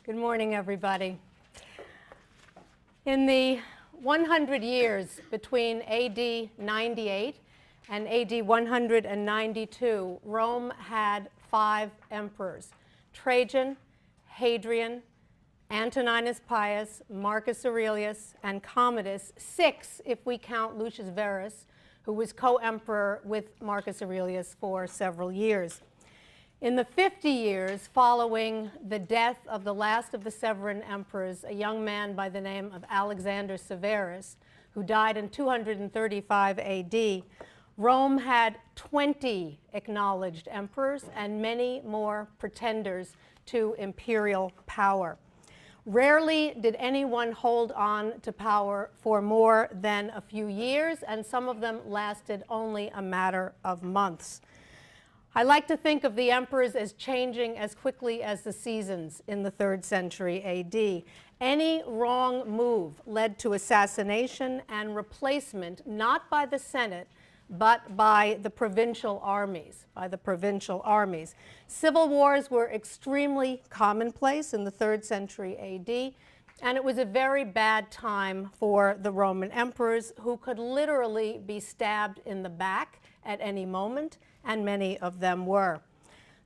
Good morning, everybody. In the 100 years between AD 98 and AD 192, Rome had 5 emperors: Trajan, Hadrian, Antoninus Pius, Marcus Aurelius, and Commodus. 6 if we count Lucius Verus, who was co-emperor with Marcus Aurelius for several years. In the 50 years following the death of the last of the Severan emperors, a young man by the name of Alexander Severus, who died in 235 AD, Rome had 20 acknowledged emperors and many more pretenders to imperial power. Rarely did anyone hold on to power for more than a few years, and some of them lasted only a matter of months. I like to think of the emperors as changing as quickly as the seasons in the 3rd century AD. Any wrong move led to assassination and replacement, not by the Senate, but by the provincial armies, Civil wars were extremely commonplace in the 3rd century AD, and it was a very bad time for the Roman emperors, who could literally be stabbed in the back at any moment, and many of them were.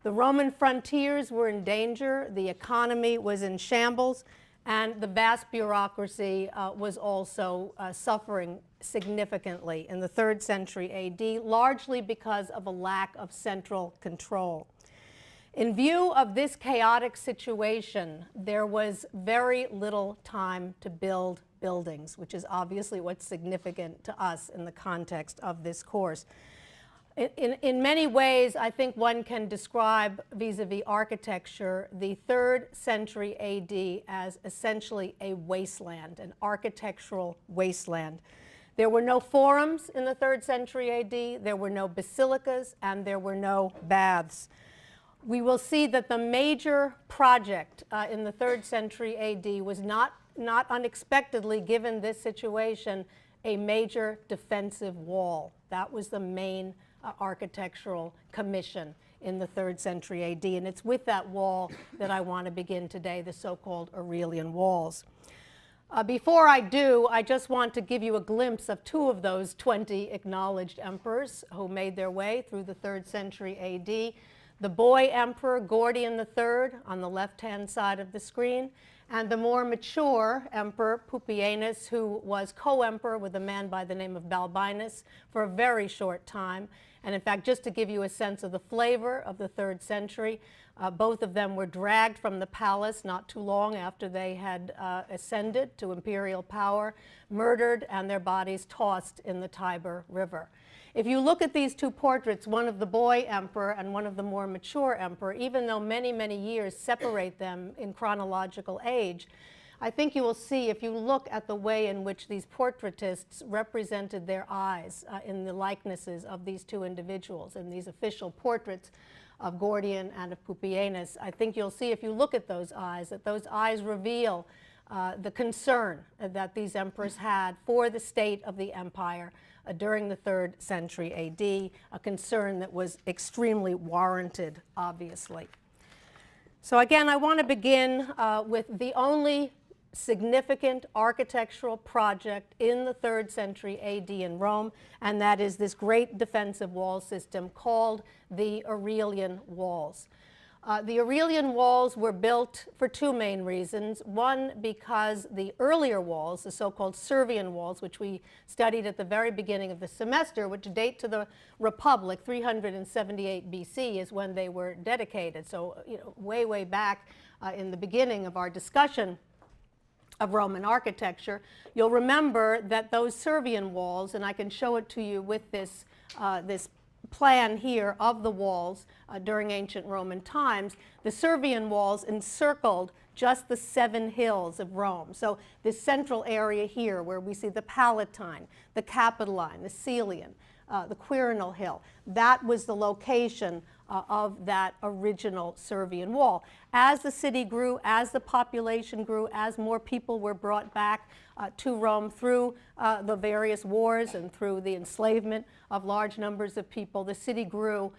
The Roman frontiers were in danger, the economy was in shambles, and the vast bureaucracy was also suffering significantly in the 3rd century AD, largely because of a lack of central control. In view of this chaotic situation, there was very little time to build buildings, which is obviously what's significant to us in the context of this course. In many ways, I think one can describe vis-a-vis architecture the 3rd century AD as essentially a wasteland, an architectural wasteland. There were no forums in the 3rd century AD, there were no basilicas, and there were no baths. We will see that the major project in the 3rd century AD was not unexpectedly, given this situation, a major defensive wall. That was the main architectural commission in the 3rd century AD, and it's with that wall that I want to begin today, the so-called Aurelian walls. Before I do, I just want to give you a glimpse of 2 of those 20 acknowledged emperors who made their way through the 3rd century AD. The boy emperor Gordian III on the left-hand side of the screen, and the more mature emperor Pupienus, who was co-emperor with a man by the name of Balbinus for a very short time. And in fact, just to give you a sense of the flavor of the 3rd century, both of them were dragged from the palace not too long after they had ascended to imperial power, murdered, and their bodies tossed in the Tiber River. If you look at these 2 portraits, one of the boy emperor and one of the more mature emperor, even though many, many years separate them in chronological age, I think you will see, if you look at the way in which these portraitists represented their eyes in the likenesses of these 2 individuals, in these official portraits of Gordian and of Pupienus, I think you'll see, if you look at those eyes, that those eyes reveal the concern that these emperors had for the state of the empire during the 3rd century AD, a concern that was extremely warranted, obviously. So again, I want to begin with the only significant architectural project in the 3rd century AD in Rome, and that is this great defensive wall system called the Aurelian walls. The Aurelian walls were built for 2 main reasons. One, because the earlier walls, the so-called Servian walls, which we studied at the very beginning of the semester, which date to the Republic, 378 BC is when they were dedicated. So, way, way back in the beginning of our discussion of Roman architecture, you'll remember that those Servian walls, and I can show it to you with this plan here of the walls during ancient Roman times, the Servian walls encircled just the 7 hills of Rome. So this central area here where we see the Palatine, the Capitoline, the Celian, the Quirinal Hill, that was the location of that original Servian wall. as the city grew, as the population grew, as more people were brought back to Rome through the various wars and through the enslavement of large numbers of people, the city grew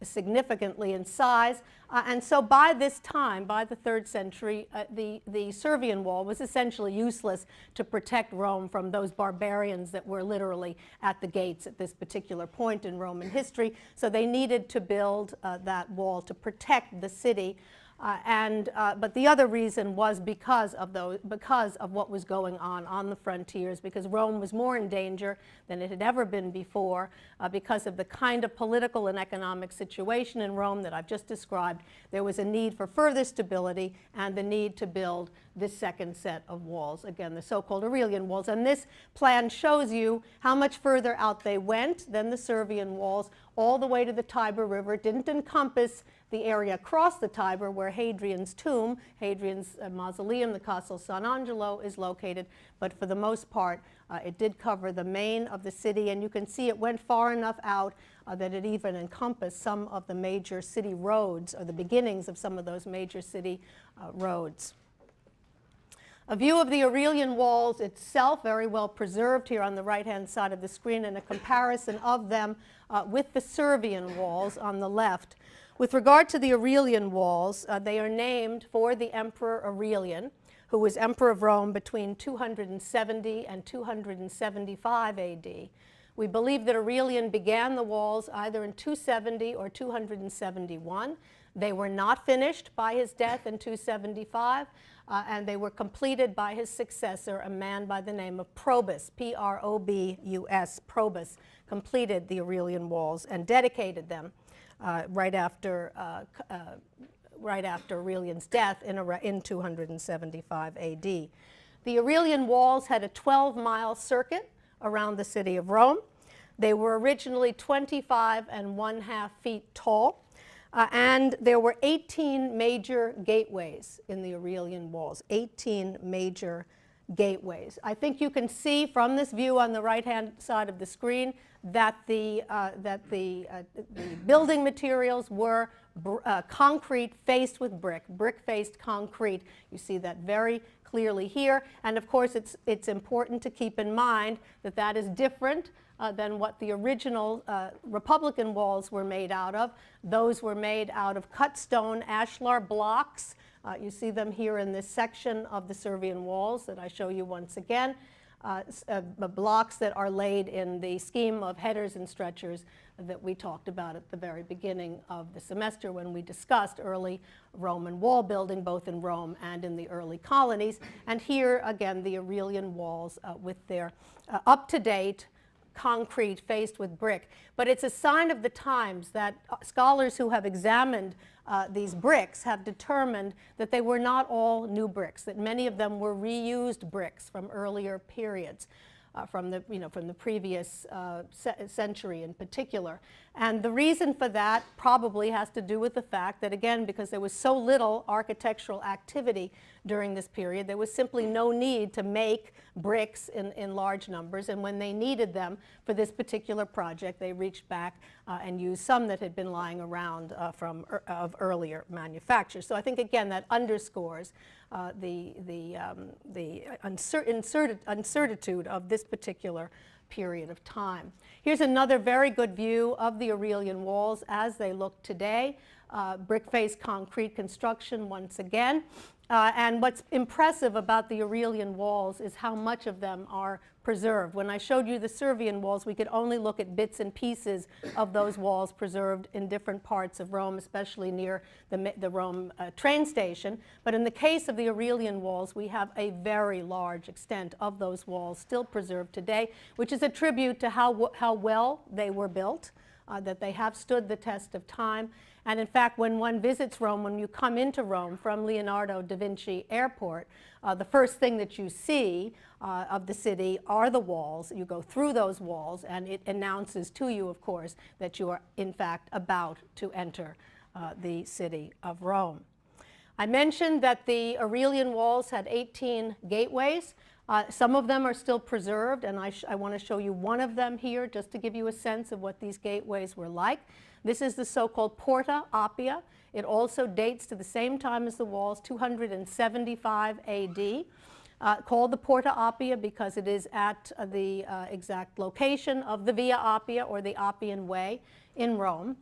significantly in size. And so by this time, by the 3rd century, the Servian wall was essentially useless to protect Rome from those barbarians that were literally at the gates at this particular point in Roman history. So they needed to build that wall to protect the city. But the other reason was because of what was going on the frontiers, because Rome was more in danger than it had ever been before, because of the kind of political and economic situation in Rome that I've just described. There was a need for further stability and the need to build this second set of walls, again, the so-called Aurelian walls. And this plan shows you how much further out they went than the Servian walls, all the way to the Tiber River. It didn't encompass the area across the Tiber where Hadrian's tomb, Hadrian's mausoleum, the Castle San Angelo, is located, but for the most part it did cover the main of the city, and you can see it went far enough out that it even encompassed some of the major city roads, or the beginnings of some of those major city roads. A view of the Aurelian walls itself, very well preserved here on the right-hand side of the screen, and a comparison of them with the Servian walls on the left. With regard to the Aurelian walls, they are named for the Emperor Aurelian, who was Emperor of Rome between 270 and 275 AD. We believe that Aurelian began the walls either in 270 or 271. They were not finished by his death in 275, and they were completed by his successor, a man by the name of Probus, P-R-O-B-U-S. Probus completed the Aurelian walls and dedicated them right after Aurelian's death in 275 AD. The Aurelian walls had a 12-mile circuit around the city of Rome. They were originally 25½ feet tall, and there were 18 major gateways in the Aurelian walls, 18 major gateways. I think you can see from this view on the right-hand side of the screen that the building materials were concrete faced with brick, brick-faced concrete. You see that very clearly here. And of course, it's important to keep in mind that that is different than what the original Republican walls were made out of. Those were made out of cut stone ashlar blocks. You see them here in this section of the Servian walls that I show you once again. Blocks that are laid in the scheme of headers and stretchers that we talked about at the very beginning of the semester when we discussed early Roman wall building, both in Rome and in the early colonies. And here, again, the Aurelian walls with their up-to-date concrete faced with brick. But it's a sign of the times that scholars who have examined these bricks have determined that they were not all new bricks, that many of them were reused bricks from earlier periods, from the previous century in particular. And the reason for that probably has to do with the fact that, again, because there was so little architectural activity during this period, there was simply no need to make bricks in large numbers. And when they needed them for this particular project, they reached back and used some that had been lying around of earlier manufacture. So I think, again, that underscores the uncertitude of this particular period of time. Here's another very good view of the Aurelian walls as they look today. Brick-faced concrete construction once again. And what's impressive about the Aurelian walls is how much of them are preserved. When I showed you the Servian walls, we could only look at bits and pieces of those walls preserved in different parts of Rome, especially near the Rome train station. But in the case of the Aurelian walls, we have a very large extent of those walls still preserved today, which is a tribute to how well they were built, that they have stood the test of time. And in fact, when one visits Rome, when you come into Rome from Leonardo da Vinci Airport, the first thing that you see of the city are the walls. You go through those walls, and it announces to you, of course, that you are, in fact, about to enter the city of Rome. I mentioned that the Aurelian walls had 18 gateways. Some of them are still preserved, and I want to show you one of them here just to give you a sense of what these gateways were like. This is the so-called Porta Appia. It also dates to the same time as the walls, 275 AD. Called the Porta Appia because it is at the exact location of the Via Appia, or the Appian Way, in Rome.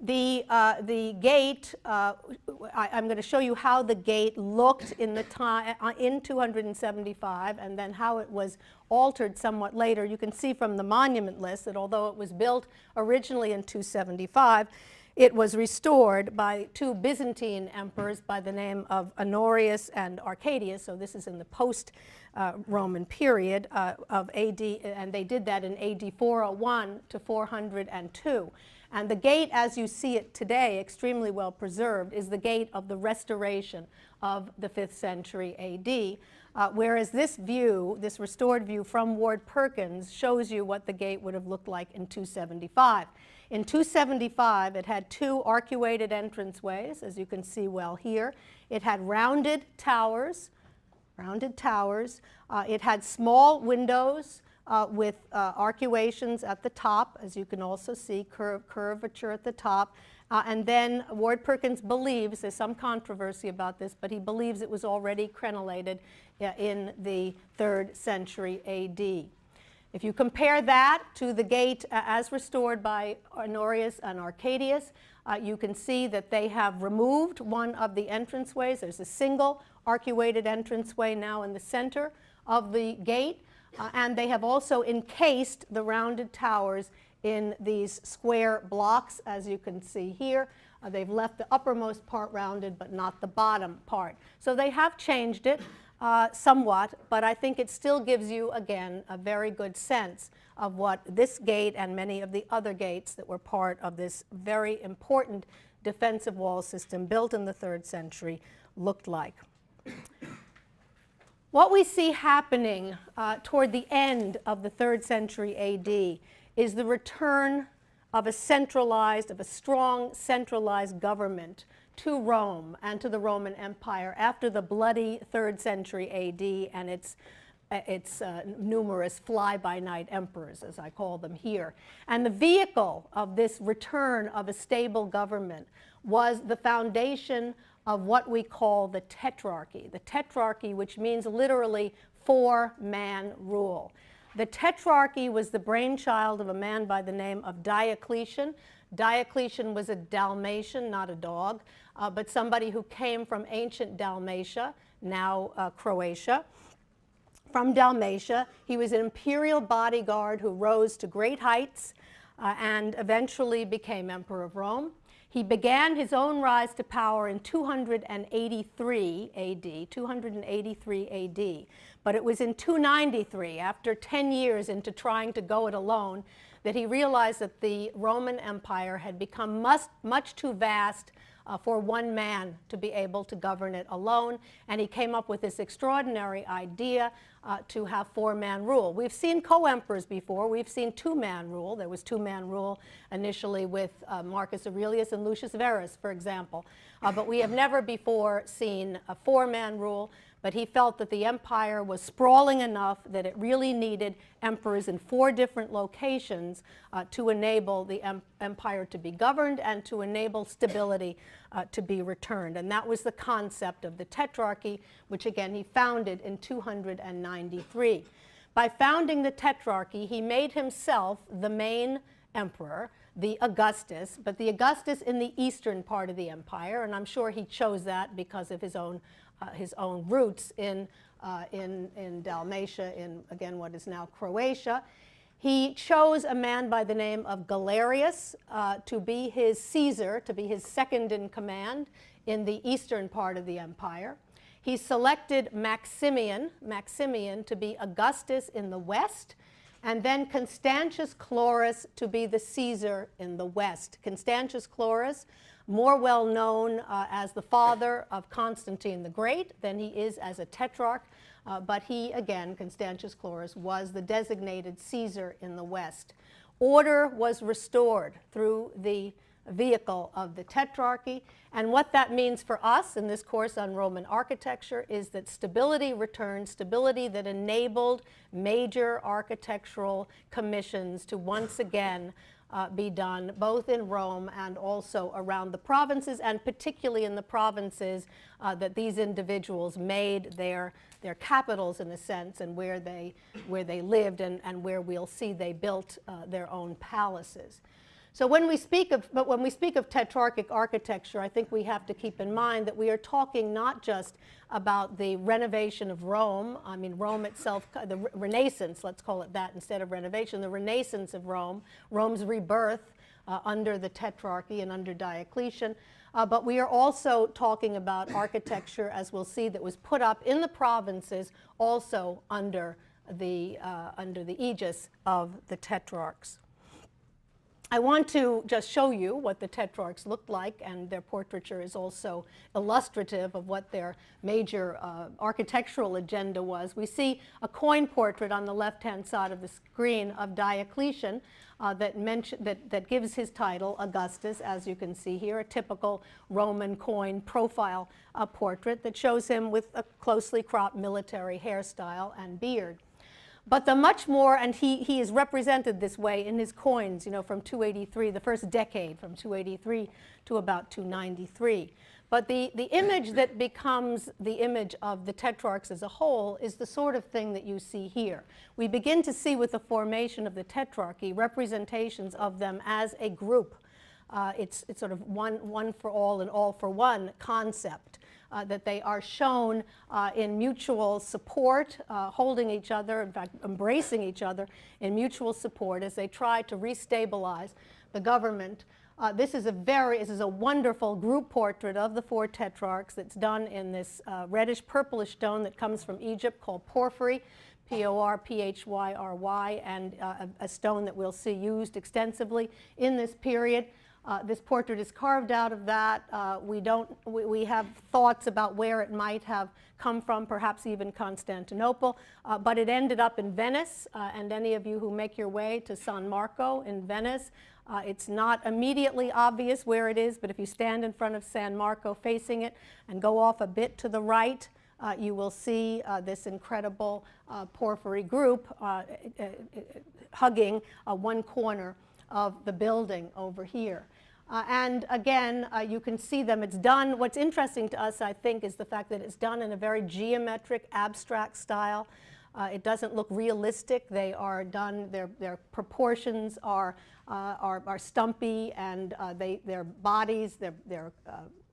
The gate, I'm going to show you how the gate looked in the time in 275, and then how it was altered somewhat later. You can see from the monument list that although it was built originally in 275, it was restored by two Byzantine emperors by the name of Honorius and Arcadius. So this is in the post-Roman period of AD, and they did that in AD 401 to 402. And the gate, as you see it today, extremely well preserved, is the gate of the restoration of the 5th century AD, whereas this view, this restored view from Ward Perkins, shows you what the gate would have looked like in 275. In 275, it had two arcuated entranceways, as you can see well here. It had rounded towers. It had small windows with arcuations at the top, as you can also see, curvature at the top. And then Ward Perkins believes, there's some controversy about this, but he believes it was already crenellated in the 3rd century AD. If you compare that to the gate as restored by Honorius and Arcadius, you can see that they have removed one of the entranceways. There's a single arcuated entranceway now in the center of the gate, and they have also encased the rounded towers in these square blocks, as you can see here. They've left the uppermost part rounded, but not the bottom part. So they have changed it somewhat, but I think it still gives you, again, a very good sense of what this gate and many of the other gates that were part of this very important defensive wall system built in the 3rd century looked like. What we see happening toward the end of the 3rd century AD is the return of a strong centralized government to Rome and to the Roman Empire after the bloody 3rd century AD and its numerous fly-by-night emperors, as I call them here. And the vehicle of this return of a stable government was the foundation of what we call the Tetrarchy. The Tetrarchy, which means literally 4-man rule. The Tetrarchy was the brainchild of a man by the name of Diocletian. Diocletian was a Dalmatian, not a dog, but somebody who came from ancient Dalmatia, now Croatia. From Dalmatia, he was an imperial bodyguard who rose to great heights and eventually became Emperor of Rome. He began his own rise to power in 283 AD, but it was in 293, after 10 years into trying to go it alone, that he realized that the Roman Empire had become much too vast for one man to be able to govern it alone, and he came up with this extraordinary idea to have 4-man rule. We've seen co-emperors before. We've seen 2-man rule. There was 2-man rule initially with Marcus Aurelius and Lucius Verus, for example. But we have never before seen a 4-man rule. But he felt that the empire was sprawling enough that it really needed emperors in 4 different locations to enable the empire to be governed and to enable stability to be returned. And that was the concept of the Tetrarchy, which again he founded in 293. By founding the Tetrarchy, he made himself the main emperor, the Augustus, but the Augustus in the eastern part of the empire, and I'm sure he chose that because of his own roots in Dalmatia, in, again, what is now Croatia. He chose a man by the name of Galerius to be his Caesar, to be his second in command in the eastern part of the empire. He selected Maximian to be Augustus in the west, and then Constantius Chlorus to be the Caesar in the west. Constantius Chlorus, more well known as the father of Constantine the Great than he is as a tetrarch, but he, again, Constantius Chlorus, was the designated Caesar in the West. Order was restored through the vehicle of the Tetrarchy, and what that means for us in this course on Roman architecture is that stability returned, stability that enabled major architectural commissions to once again be done both in Rome and also around the provinces, and particularly in the provinces that these individuals made their capitals, in a sense, and where they lived, and where we'll see they built their own palaces. So when we speak of Tetrarchic architecture, I think we have to keep in mind that we are talking not just about the renovation of Rome. I mean, Rome itself, the Renaissance, let's call it that instead of renovation, the Renaissance of Rome, Rome's rebirth under the Tetrarchy and under Diocletian. But we are also talking about architecture, as we'll see, that was put up in the provinces, also under the aegis of the Tetrarchs. I want to just show you what the Tetrarchs looked like, and their portraiture is also illustrative of what their major architectural agenda was. We see a coin portrait on the left-hand side of the screen of Diocletian that gives his title Augustus, as you can see here, a typical Roman coin profile portrait that shows him with a closely cropped military hairstyle and beard. But the much more, and he is represented this way in his coins, you know, from 283, the first decade, from 283 to about 293. But the image that becomes the image of the Tetrarchs as a whole is the sort of thing that you see here. We begin to see with the formation of the Tetrarchy representations of them as a group. It's sort of one for all and all for one concept. That they are shown in mutual support, holding each other, in fact, embracing each other in mutual support as they try to restabilize the government. This is a wonderful group portrait of the four Tetrarchs that's done in this reddish-purplish stone that comes from Egypt called porphyry, P-O-R-P-H-Y-R-Y, and a stone that we'll see used extensively in this period. This portrait is carved out of that. We have thoughts about where it might have come from, perhaps even Constantinople, but it ended up in Venice, and any of you who make your way to San Marco in Venice, it's not immediately obvious where it is, but if you stand in front of San Marco facing it and go off a bit to the right, you will see this incredible porphyry group hugging one corner of the building over here. And again, you can see them. It's done. What's interesting to us, I think, is the fact that it's done in a very geometric, abstract style. It doesn't look realistic. They are done. Their proportions are stumpy, and their bodies, their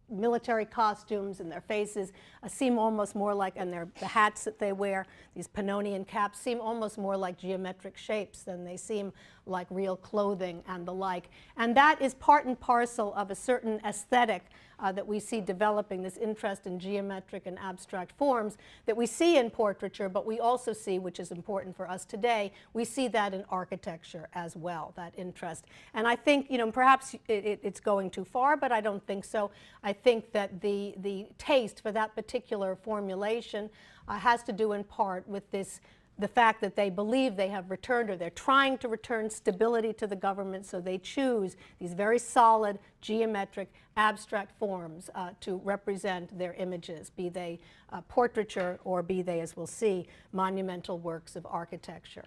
military costumes and their faces seem almost more like, and the hats that they wear, these Pannonian caps, seem almost more like geometric shapes than they seem like real clothing and the like. And that is part and parcel of a certain aesthetic that we see developing, this interest in geometric and abstract forms that we see in portraiture, but we also see, which is important for us today, we see that in architecture as well, that interest. And I think, you know, perhaps it's going too far, but I don't think so. I think that the taste for that particular formulation has to do in part with the fact that they believe they have returned, or they're trying to return, stability to the government, so they choose these very solid, geometric, abstract forms to represent their images, be they portraiture or be they, as we'll see, monumental works of architecture.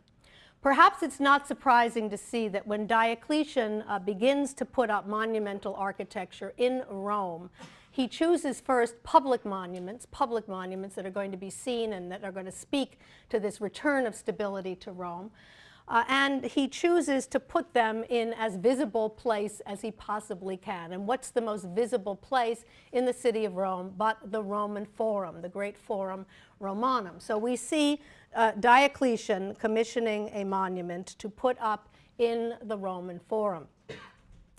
Perhaps it's not surprising to see that when Diocletian begins to put up monumental architecture in Rome, he chooses first public monuments that are going to be seen and that are going to speak to this return of stability to Rome. And he chooses to put them in as visible place as he possibly can. And what's the most visible place in the city of Rome but the Roman Forum, the great Forum Romanum? So we see Diocletian commissioning a monument to put up in the Roman Forum.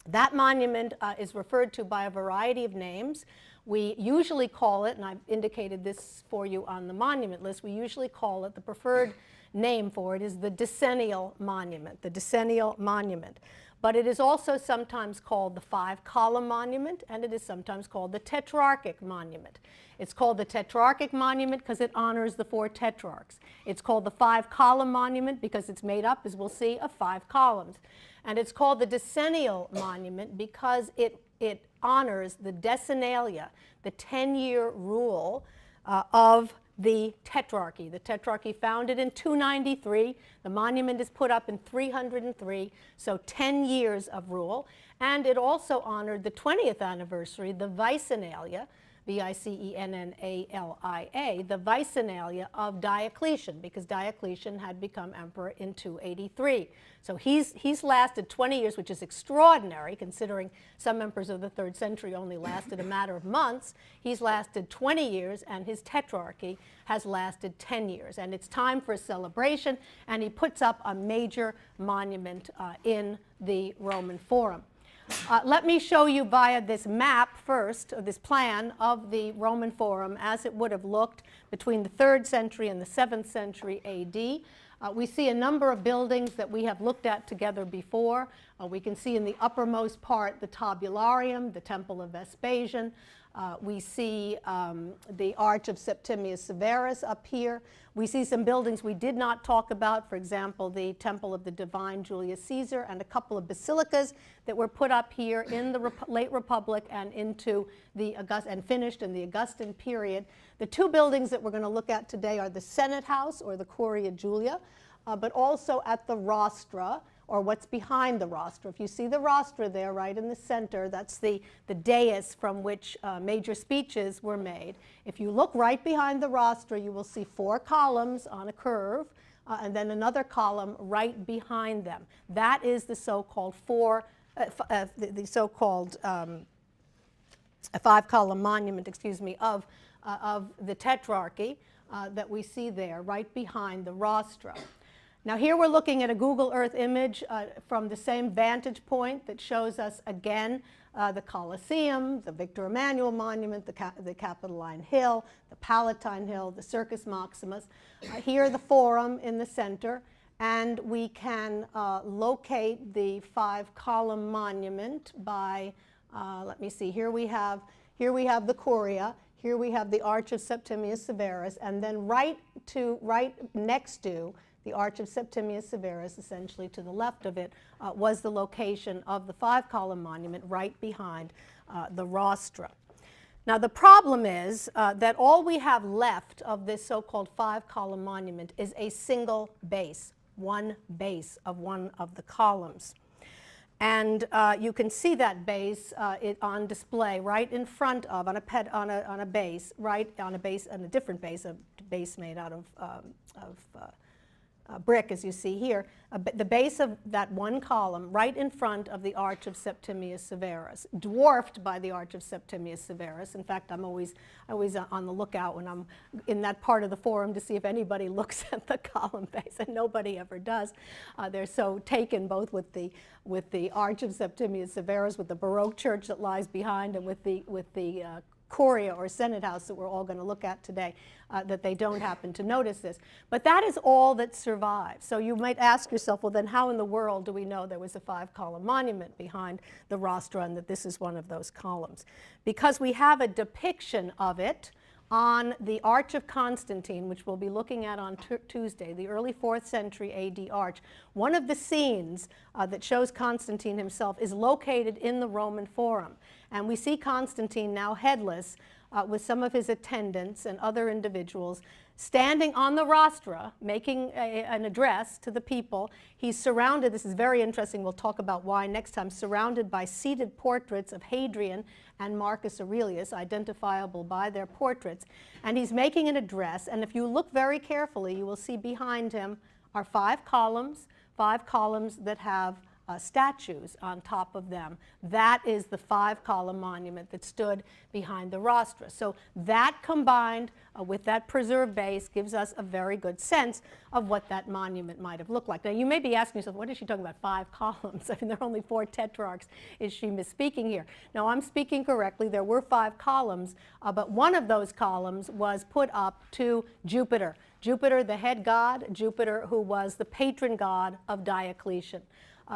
That monument is referred to by a variety of names. We usually call it, and I've indicated this for you on the monument list, we usually call it, the preferred name for it is the decennial monument, the decennial monument. But it is also sometimes called the five-column monument, and it is sometimes called the Tetrarchic monument. It's called the Tetrarchic monument because it honors the four Tetrarchs. It's called the five-column monument because it's made up, as we'll see, of 5 columns. And it's called the decennial monument because it honors the decennalia, the 10-year rule of the Tetrarchy. The Tetrarchy founded in 293. The monument is put up in 303, so 10 years of rule. And it also honored the 20th anniversary, the Vicenalia, Vicennalia, the Vicenalia of Diocletian, because Diocletian had become emperor in 283. So he's lasted 20 years, which is extraordinary, considering some emperors of the 3rd century only lasted a matter of months. He's lasted 20 years, and his Tetrarchy has lasted 10 years. And it's time for a celebration, and he puts up a major monument in the Roman Forum. Let me show you via this map first, or this plan of the Roman Forum as it would have looked between the 3rd century and the 7th century AD. We see a number of buildings that we have looked at together before. We can see in the uppermost part the Tabularium, the Temple of Vespasian. We see the Arch of Septimius Severus up here. We see some buildings we did not talk about, for example, the Temple of the Divine Julius Caesar, and a couple of basilicas that were put up here in the late Republic and into the finished in the Augustan period. The two buildings that we're going to look at today are the Senate House, or the Curia Julia, but also at the Rostra, or what's behind the rostra. If you see the rostra there right in the center, that's the dais from which major speeches were made. If you look right behind the rostra, you will see 4 columns on a curve, and then another column right behind them. That is the so-called the so-called 5-column monument, excuse me, of the Tetrarchy that we see there right behind the rostra. Now here we're looking at a Google Earth image from the same vantage point that shows us again the Colosseum, the Victor Emmanuel Monument, the Capitoline Hill, the Palatine Hill, the Circus Maximus. Here the Forum in the center, and we can locate the 5-column monument by, let me see, here we have the Curia, here we have the Arch of Septimius Severus, and then right next to the Arch of Septimius Severus, essentially to the left of it, was the location of the 5-column monument right behind the rostra. Now the problem is that all we have left of this so-called 5-column monument is a single base, one base of one of the columns. And you can see that base on display right in front of, on a different base, a base made out of brick, as you see here, the base of that one column right in front of the Arch of Septimius Severus, dwarfed by the Arch of Septimius Severus. In fact, I'm always on the lookout when I'm in that part of the Forum to see if anybody looks at the column base, and nobody ever does. They're so taken both with the Arch of Septimius Severus, with the Baroque church that lies behind, and with the Curia or Senate House that we're all going to look at today, that they don't happen to notice this. But that is all that survives. So you might ask yourself, well, then how in the world do we know there was a 5-column monument behind the rostra and that this is one of those columns? Because we have a depiction of it on the Arch of Constantine, which we'll be looking at on Tuesday, the early 4th century AD arch. One of the scenes that shows Constantine himself is located in the Roman Forum. And we see Constantine now headless with some of his attendants and other individuals standing on the rostra, making an address to the people. He's surrounded, this is very interesting, we'll talk about why next time, surrounded by seated portraits of Hadrian and Marcus Aurelius, identifiable by their portraits. And he's making an address, and if you look very carefully, you will see behind him are 5 columns that have statues on top of them. That is the 5-column monument that stood behind the rostra. So that combined with that preserved base gives us a very good sense of what that monument might have looked like. Now you may be asking yourself, what is she talking about, 5 columns? I mean, there are only 4 tetrarchs. Is she misspeaking here? No, I'm speaking correctly. There were 5 columns, but one of those columns was put up to Jupiter. Jupiter, the head god, Jupiter, who was the patron god of Diocletian.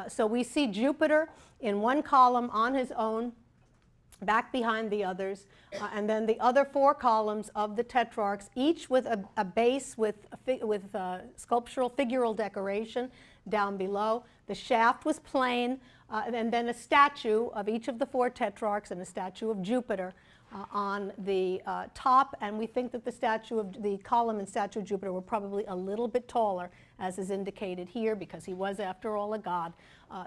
So we see Jupiter in one column on his own, back behind the others, and then the other 4 columns of the tetrarchs, each with a base with sculptural figural decoration down below. The shaft was plain, and then a statue of each of the 4 tetrarchs and a statue of Jupiter on the top, and we think that the column and statue of Jupiter were probably a little bit taller, as is indicated here, because he was, after all, a god,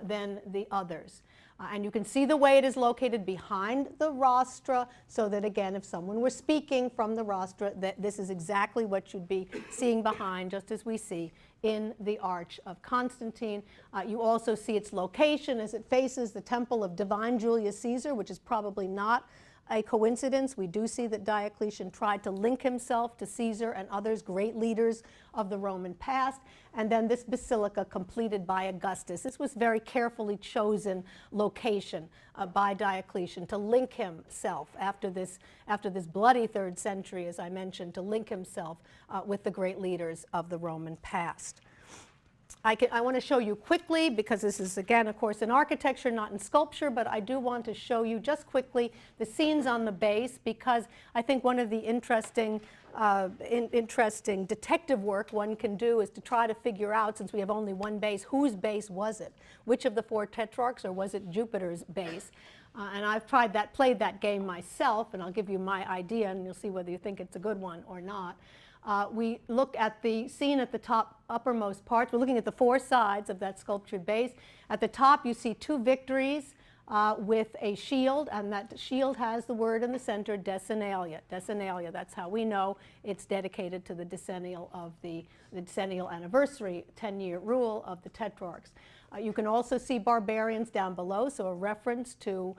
than the others. And you can see the way it is located behind the rostra, so that, again, if someone were speaking from the rostra, that this is exactly what you'd be seeing behind, just as we see in the Arch of Constantine. You also see its location as it faces the temple of divine Julius Caesar, which is probably not a coincidence. We do see that Diocletian tried to link himself to Caesar and others, great leaders of the Roman past. And then this basilica completed by Augustus. This was very carefully chosen location by Diocletian to link himself after this bloody 3rd century, as I mentioned, to link himself with the great leaders of the Roman past. I want to show you quickly, because this is, again, of course, in architecture, not in sculpture, but I do want to show you just quickly the scenes on the base, because I think one of the interesting detective work one can do is to try to figure out, since we have only one base, whose base was it? Which of the 4 tetrarchs, or was it Jupiter's base? And I've played that game myself, and I'll give you my idea, and you'll see whether you think it's a good one or not. We look at the scene at the top uppermost parts. We're looking at the 4 sides of that sculptured base. At the top, you see 2 victories with a shield, and that shield has the word in the center, decennalia. Decennalia, that's how we know it's dedicated to the decennial anniversary, 10-year rule of the Tetrarchs. You can also see barbarians down below, so a reference to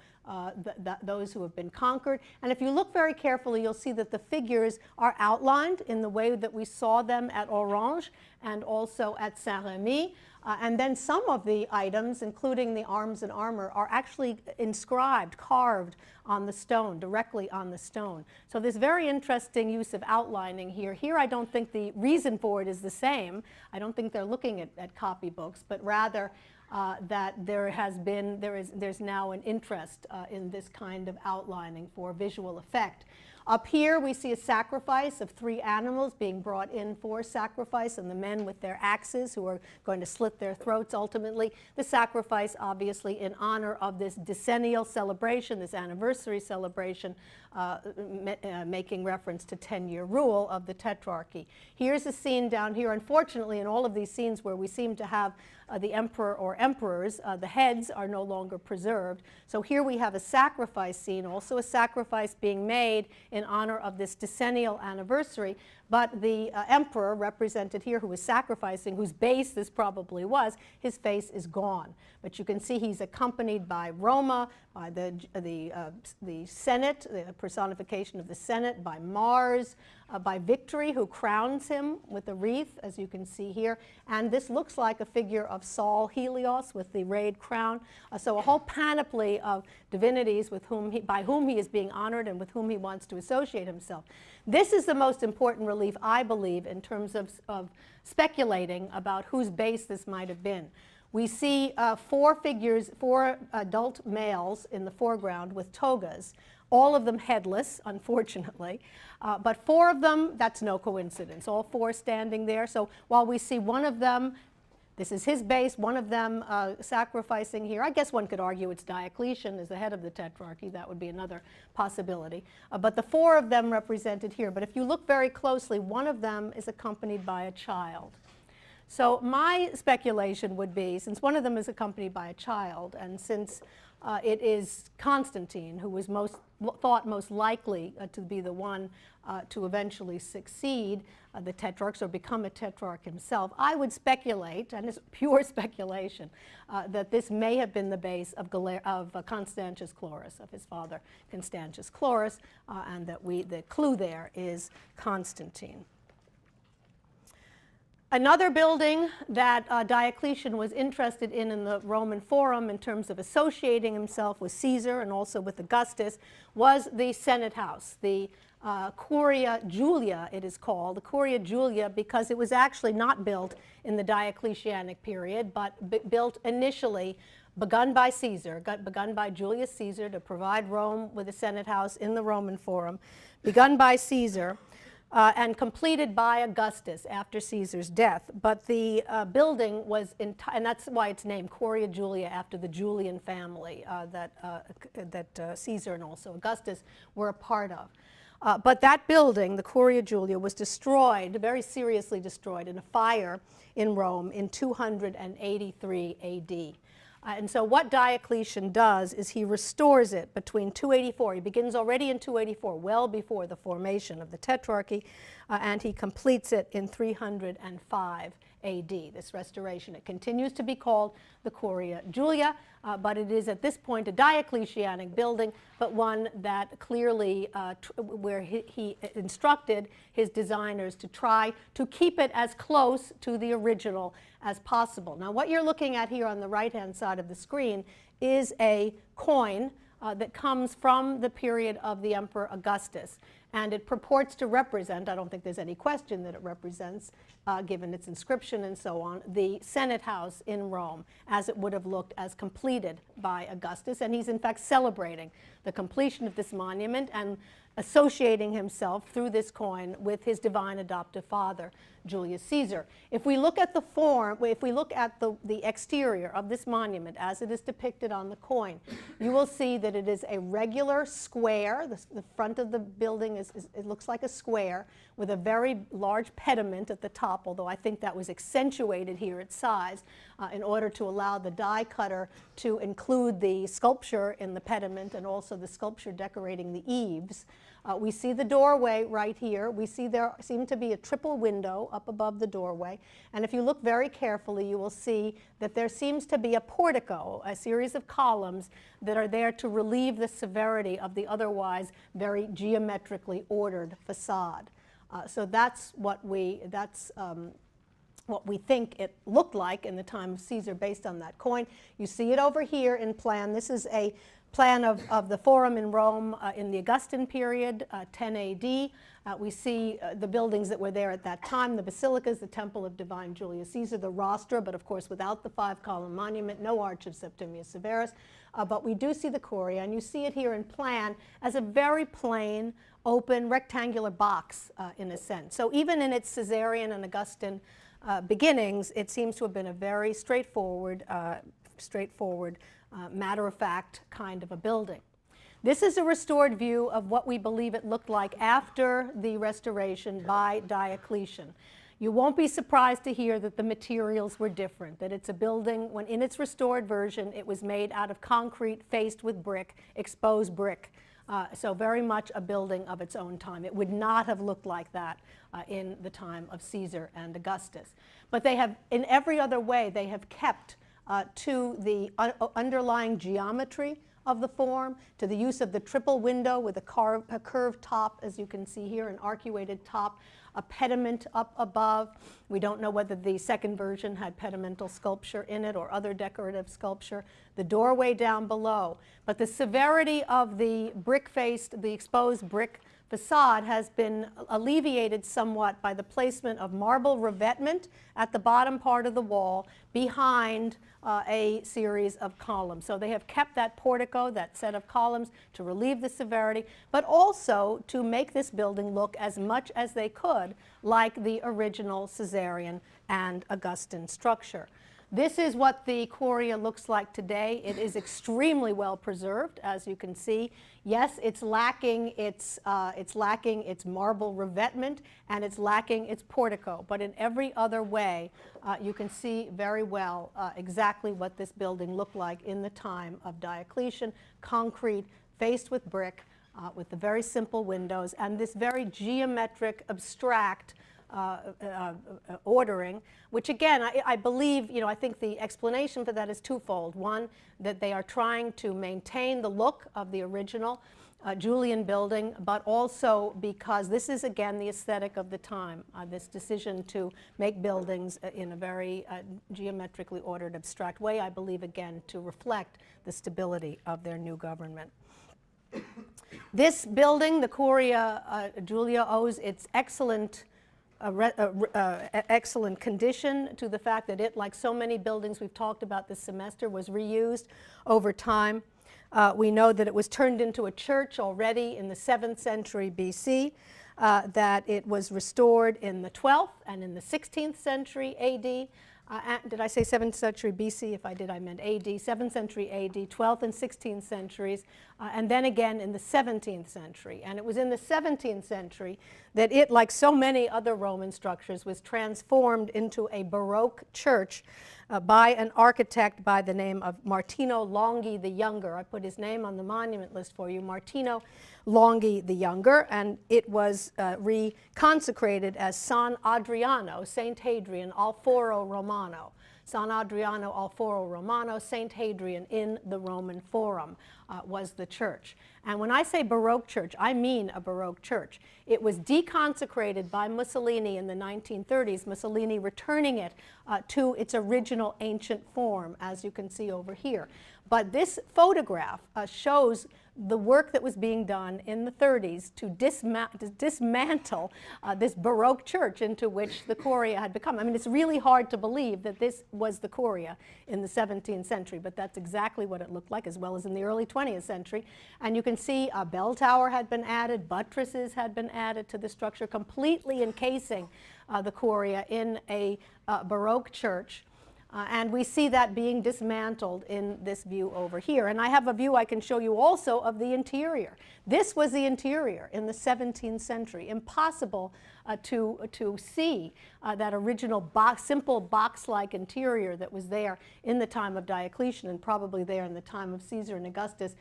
those who have been conquered. And if you look very carefully, you'll see that the figures are outlined in the way that we saw them at Orange and also at Saint-Rémy. And then some of the items, including the arms and armor, are actually inscribed, carved on the stone, directly on the stone. So there's very interesting use of outlining here. Here I don't think the reason for it is the same. I don't think they're looking at copybooks, but rather that there's now an interest in this kind of outlining for visual effect. Up here we see a sacrifice of 3 animals being brought in for sacrifice, and the men with their axes who are going to slit their throats ultimately. The sacrifice obviously in honor of this decennial celebration, this anniversary celebration, making reference to 10-year rule of the Tetrarchy. Here's a scene down here. Unfortunately, in all of these scenes where we seem to have the emperor or emperors, the heads are no longer preserved. So here we have a sacrifice scene, also a sacrifice being made in honor of this decennial anniversary. But the emperor represented here, who was sacrificing, whose base this probably was, his face is gone. But you can see he's accompanied by Roma, by the Senate, the personification of the Senate, by Mars, by Victory, who crowns him with a wreath, as you can see here. And this looks like a figure of Sol Helios with the rayed crown. So a whole panoply of divinities by whom he is being honored and with whom he wants to associate himself. This is the most important relief, I believe, in terms of speculating about whose base this might have been. We see 4 figures, 4 adult males in the foreground with togas, all of them headless, unfortunately. But 4 of them, that's no coincidence, all 4 standing there. So while we see one of them, this is his base, one of them sacrificing here. I guess one could argue it's Diocletian as the head of the Tetrarchy. That would be another possibility. But the 4 of them represented here. But if you look very closely, one of them is accompanied by a child. So my speculation would be, since one of them is accompanied by a child, and since it is Constantine who was thought most likely to be the one to eventually succeed the Tetrarchs or become a Tetrarch himself, I would speculate, and it's pure speculation, that this may have been the base of Constantius Chlorus, of his father Constantius Chlorus, and that the clue there is Constantine. Another building that Diocletian was interested in the Roman Forum in terms of associating himself with Caesar and also with Augustus was the Senate House, the Curia Julia, it is called, the Curia Julia, because it was actually not built in the Diocletianic period, but built initially, begun by Caesar, begun by Julius Caesar to provide Rome with a Senate House in the Roman Forum, begun by Caesar. and completed by Augustus after Caesar's death. But the building was, and that's why it's named Curia Julia, after the Julian family that Caesar and also Augustus were a part of. But that building, the Curia Julia, was destroyed, very seriously destroyed, in a fire in Rome in 283 AD. And so what Diocletian does is he restores it between 284. He begins already in 284, well before the formation of the Tetrarchy, and he completes it in 305 AD, this restoration. It continues to be called the Curia Julia, but it is at this point a Diocletianic building, but one that clearly, where he instructed his designers to try to keep it as close to the original as possible. Now, what you're looking at here on the right-hand side of the screen is a coin that comes from the period of the Emperor Augustus. And it purports to represent, I don't think there's any question that it represents, given its inscription and so on, the Senate House in Rome, as it would have looked as completed by Augustus. And he's in fact celebrating the completion of this monument and associating himself through this coin with his divine adoptive father, Julius Caesar. If we look at the form, if we look at the exterior of this monument as it is depicted on the coin, you will see that it is a regular square. The front of the building it looks like a square with a very large pediment at the top, although I think that was accentuated here at size in order to allow the die cutter to include the sculpture in the pediment and also the sculpture decorating the eaves. We see the doorway right here. We see there seem to be a triple window up above the doorway. And if you look very carefully, you will see that there seems to be a portico, a series of columns that are there to relieve the severity of the otherwise very geometrically ordered facade. So that's what we think it looked like in the time of Caesar based on that coin. You see it over here in plan. This is a plan of the Forum in Rome in the Augustan period, 10 AD. We see the buildings that were there at that time, the basilicas, the Temple of Divine Julius Caesar, the rostra, but of course without the five-column monument, no Arch of Septimius Severus. But we do see the Curia, and you see it here in plan as a very plain, open, rectangular box in a sense. So even in its Caesarian and Augustan beginnings, it seems to have been a very straightforward, matter-of-fact kind of a building. This is a restored view of what we believe it looked like after the restoration by Diocletian. You won't be surprised to hear that the materials were different, that it's a building, when in its restored version, it was made out of concrete faced with brick, exposed brick. So very much a building of its own time. It would not have looked like that in the time of Caesar and Augustus. But they have, in every other way, they have kept to the underlying geometry of the form, to the use of the triple window with a curved top, as you can see here, an arcuated top, a pediment up above. We don't know whether the second version had pedimental sculpture in it or other decorative sculpture. The doorway down below. But the severity of the brick-faced, the exposed brick facade has been alleviated somewhat by the placement of marble revetment at the bottom part of the wall behind a series of columns. So they have kept that portico, that set of columns, to relieve the severity, but also to make this building look as much as they could like the original Caesarian and Augustan structure. This is what the Curia looks like today. It is extremely well preserved, as you can see. Yes, it's lacking its marble revetment, and it's lacking its portico. But in every other way, you can see very well exactly what this building looked like in the time of Diocletian. Concrete, faced with brick, with the very simple windows, and this very geometric, abstract ordering, which again, I believe, I think the explanation for that is twofold. One, that they are trying to maintain the look of the original Julian building, but also because this is, again, the aesthetic of the time, this decision to make buildings in a very geometrically ordered, abstract way, I believe, again, to reflect the stability of their new government. This building, the Curia Julia, owes its excellent condition to the fact that it, like so many buildings we've talked about this semester, was reused over time. We know that it was turned into a church already in the 7th century BC. that it was restored in the 12th and in the 16th century AD. Did I say 7th century BC? If I did, I meant AD. 7th century AD, 12th and 16th centuries, and then again in the 17th century. And it was in the 17th century that it, like so many other Roman structures, was transformed into a Baroque church by an architect by the name of Martino Longhi the Younger. I put his name on the monument list for you, Martino Longhi the Younger, and it was reconsecrated as San Adriano, Saint Hadrian al Foro Romano. San Adriano al Foro Romano, Saint Hadrian in the Roman Forum was the church. And when I say Baroque church, I mean a Baroque church. It was deconsecrated by Mussolini in the 1930s, Mussolini returning it to its original ancient form, as you can see over here. But this photograph shows the work that was being done in the 30s to dismantle this Baroque church into which the Curia had become. I mean, it's really hard to believe that this was the Curia in the 17th century, but that's exactly what it looked like, as well as in the early 20th century. And you can see a bell tower had been added, buttresses had been added to the structure, completely encasing the Curia in a Baroque church. And we see that being dismantled in this view over here. And I have a view I can show you also of the interior. This was the interior in the 17th century. Impossible to see that original simple box-like interior that was there in the time of Diocletian and probably there in the time of Caesar and Augustus.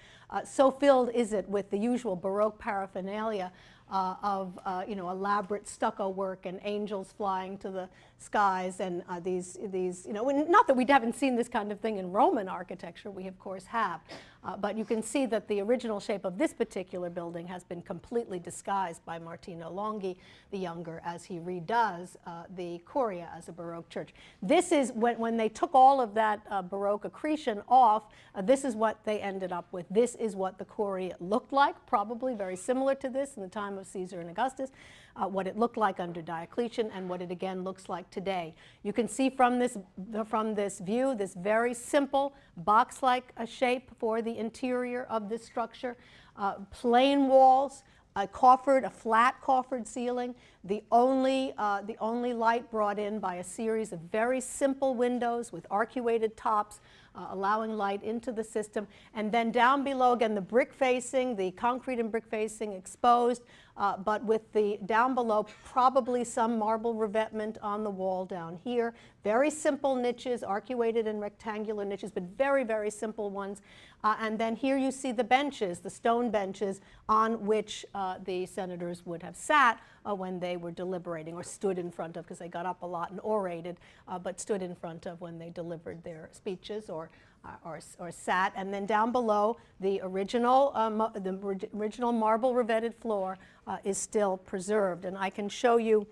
So filled is it with the usual Baroque paraphernalia of elaborate stucco work and angels flying to the skies and these not that we haven't seen this kind of thing in Roman architecture, we of course have, but you can see that the original shape of this particular building has been completely disguised by Martino Longhi the Younger as he redoes the Curia as a Baroque church. This is when they took all of that Baroque accretion off, this is what they ended up with. This is what the Curia looked like, probably very similar to this in the time of Caesar and Augustus, what it looked like under Diocletian, and what it again looks like today. You can see from this view, this very simple box-like shape for the interior of this structure, plain walls, a flat coffered ceiling, the only light brought in by a series of very simple windows with arcuated tops, allowing light into the system. And then down below, again, the brick facing, the concrete and brick facing exposed, but with the down below probably some marble revetment on the wall down here. Very simple niches, arcuated and rectangular niches, but very, very simple ones. And then here you see the benches, the stone benches on which the senators would have sat when they were deliberating, or stood in front of, because they got up a lot and orated, but stood in front of when they delivered their speeches or sat. And then down below, the original marble revetted floor is still preserved. And I can show you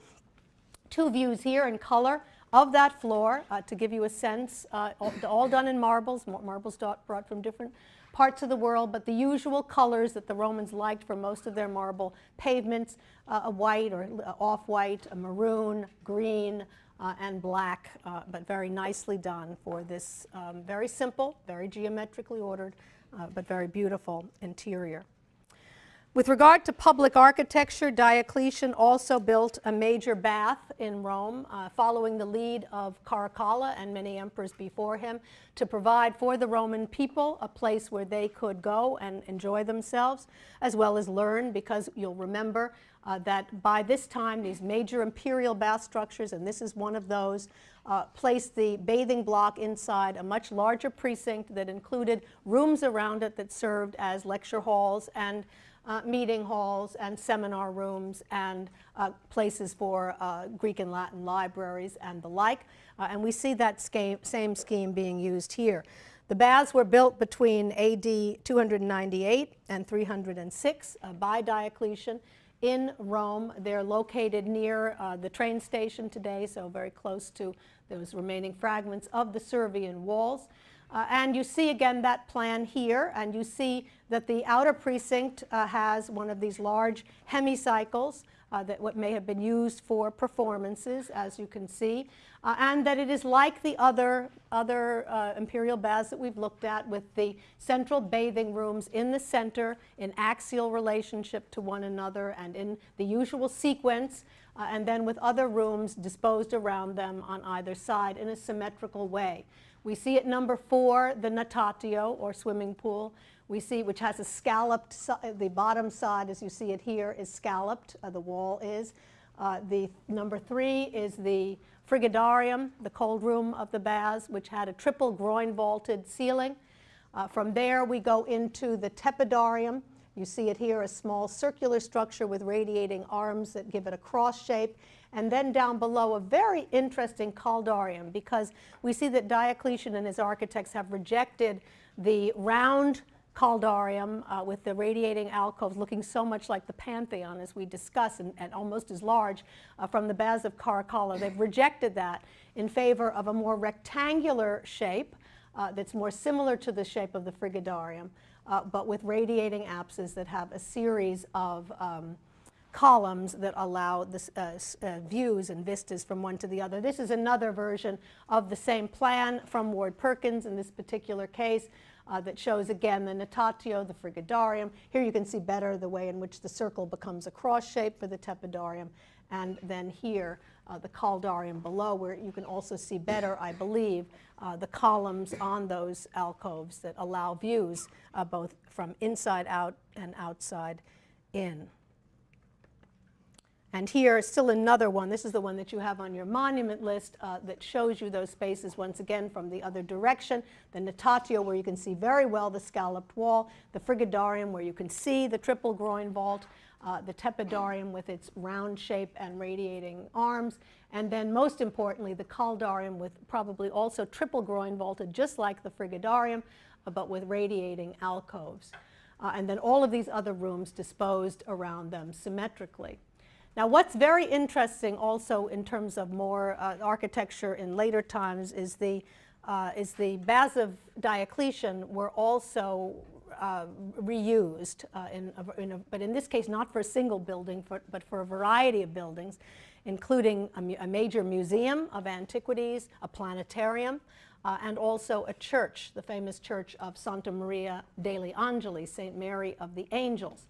two views here in color of that floor to give you a sense, all done in marbles brought from different parts of the world, but the usual colors that the Romans liked for most of their marble pavements, a white or off-white, a maroon, green, and black, but very nicely done for this very simple, very geometrically ordered, but very beautiful interior. With regard to public architecture, Diocletian also built a major bath in Rome, following the lead of Caracalla and many emperors before him, to provide for the Roman people a place where they could go and enjoy themselves, as well as learn, because you'll remember that by this time these major imperial bath structures, and this is one of those, placed the bathing block inside a much larger precinct that included rooms around it that served as lecture halls and meeting halls and seminar rooms and places for Greek and Latin libraries and the like. And we see that same scheme being used here. The baths were built between AD 298 and 306 by Diocletian in Rome. They're located near the train station today, so very close to those remaining fragments of the Servian walls. And you see again that plan here, and you see that the outer precinct has one of these large hemicycles that what may have been used for performances, as you can see, and that it is like the other imperial baths that we've looked at, with the central bathing rooms in the center in axial relationship to one another and in the usual sequence, and then with other rooms disposed around them on either side in a symmetrical way. We see at number 4 the natatio, or swimming pool. We see, which has a scalloped, the bottom side, as you see it here, is scalloped, the wall is. The number 3 is the frigidarium, the cold room of the baths, which had a triple groin vaulted ceiling. From there we go into the tepidarium. You see it here, a small circular structure with radiating arms that give it a cross shape. And then down below, a very interesting caldarium, because we see that Diocletian and his architects have rejected the round caldarium with the radiating alcoves looking so much like the Pantheon, as we discuss, and almost as large from the baths of Caracalla. They've rejected that in favor of a more rectangular shape that's more similar to the shape of the frigidarium, but with radiating apses that have a series of columns that allow this, views and vistas from one to the other. This is another version of the same plan from Ward Perkins in this particular case that shows again the natatio, the frigidarium. Here you can see better the way in which the circle becomes a cross shape for the tepidarium, and then here the caldarium below, where you can also see better, I believe, the columns on those alcoves that allow views both from inside out and outside in. And here is still another one. This is the one that you have on your monument list that shows you those spaces once again from the other direction. The natatio, where you can see very well the scalloped wall. The frigidarium, where you can see the triple groin vault. The tepidarium with its round shape and radiating arms. And then most importantly, the caldarium, with probably also triple groin vaulted, just like the frigidarium, but with radiating alcoves. And then all of these other rooms disposed around them symmetrically. Now, what's very interesting also in terms of more architecture in later times is the baths of Diocletian were also reused, but in this case not for a single building, but for a variety of buildings, including a major museum of antiquities, a planetarium, and also a church, the famous church of Santa Maria degli Angeli, St. Mary of the Angels.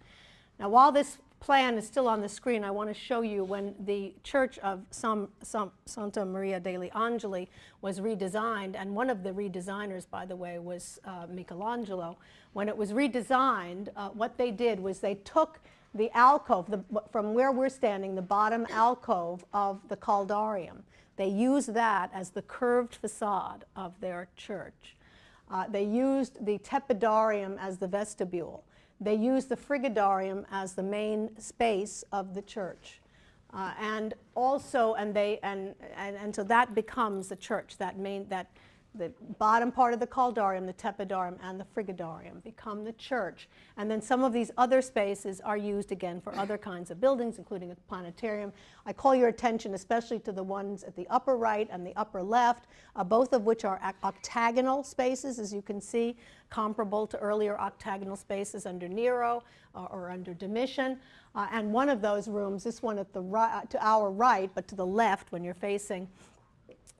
Now, while this plan is still on the screen, I want to show you when the church of Santa Maria degli Angeli was redesigned, and one of the redesigners, by the way, was Michelangelo. When it was redesigned, what they did was they took the alcove, from where we're standing, the bottom alcove of the caldarium. They used that as the curved facade of their church. They used the tepidarium as the vestibule. They used the frigidarium as the main space of the church, and so that becomes the church. The bottom part of the caldarium, the tepidarium, and the frigidarium become the church. And then some of these other spaces are used again for other kinds of buildings, including a planetarium. I call your attention especially to the ones at the upper right and the upper left, both of which are octagonal spaces, as you can see, comparable to earlier octagonal spaces under Nero or under Domitian. And one of those rooms, this one at the right, to our right, but to the left when you're facing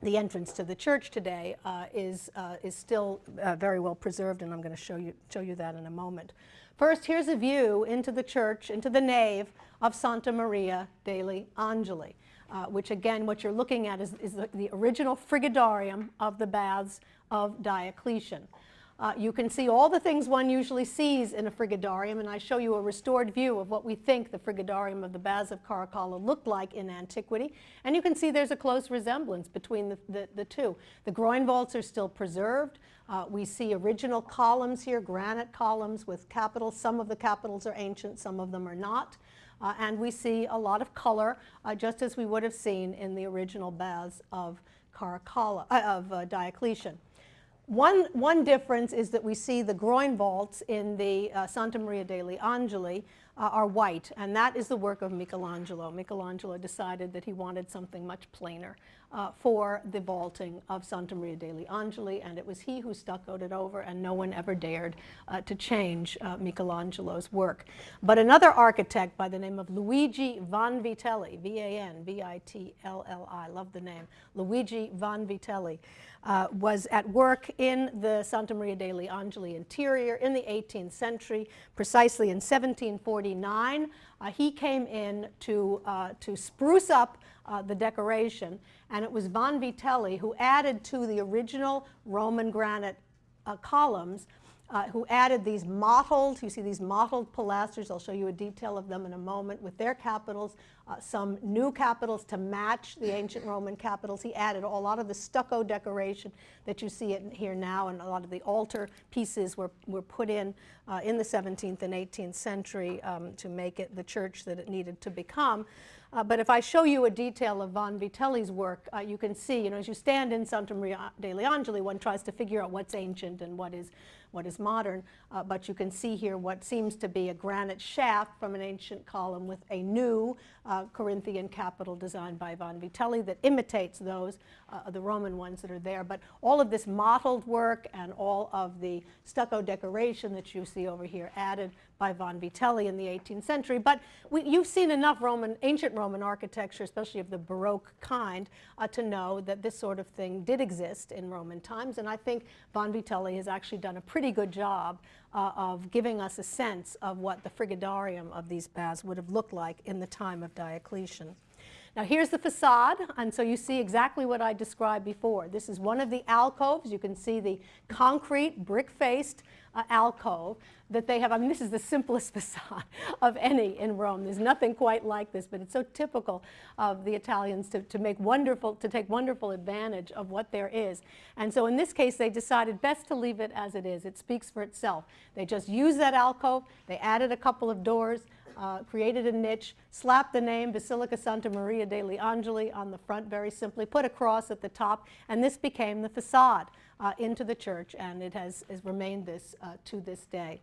the entrance to the church today, is still very well preserved, and I'm going to show you that in a moment. First, here's a view into the church, into the nave of Santa Maria degli Angeli, which again, what you're looking at is the original frigidarium of the baths of Diocletian. You can see all the things one usually sees in a frigidarium, and I show you a restored view of what we think the frigidarium of the baths of Caracalla looked like in antiquity. And you can see there's a close resemblance between the two. The groin vaults are still preserved. We see original columns here, granite columns with capitals. Some of the capitals are ancient, some of them are not. And we see a lot of color, just as we would have seen in the original baths of Caracalla, of Diocletian. One difference is that we see the groin vaults in the Santa Maria degli Angeli are white, and that is the work of Michelangelo. Michelangelo decided that he wanted something much plainer for the vaulting of Santa Maria degli Angeli, and it was he who stuccoed it over, and no one ever dared to change Michelangelo's work. But another architect by the name of Luigi Vanvitelli, V-A-N-V-I-T-L-L-I, love the name, Luigi Vanvitelli, was at work in the Santa Maria degli Angeli interior in the 18th century, precisely in 1749. He came in to spruce up the decoration, and it was Vanvitelli who added to the original Roman granite columns, who added these mottled, you see these mottled pilasters, I'll show you a detail of them in a moment, with their capitals, some new capitals to match the ancient Roman capitals. He added a lot of the stucco decoration that you see here now, and a lot of the altar pieces were put in the 17th and 18th century to make it the church that it needed to become. But if I show you a detail of Vanvitelli's work, you can see, as you stand in Santa Maria degli Angeli, one tries to figure out what's ancient and what is modern. But you can see here what seems to be a granite shaft from an ancient column with a new Corinthian capital designed by Vanvitelli that imitates those, the Roman ones that are there. But all of this mottled work and all of the stucco decoration that you see over here added by Vanvitelli in the 18th century. But you've seen enough ancient Roman architecture, especially of the Baroque kind, to know that this sort of thing did exist in Roman times. And I think Vanvitelli has actually done a pretty good job of giving us a sense of what the frigidarium of these baths would have looked like in the time of Diocletian. Now here's the facade, and so you see exactly what I described before. This is one of the alcoves. You can see the concrete, brick-faced alcove that they have. I mean, this is the simplest facade of any in Rome. There's nothing quite like this, but it's so typical of the Italians to take wonderful advantage of what there is. And so in this case, they decided best to leave it as it is. It speaks for itself. They just used that alcove. They added a couple of doors, created a niche, slapped the name Basilica Santa Maria degli Angeli on the front very simply, put a cross at the top, and this became the facade into the church, and it has remained this to this day.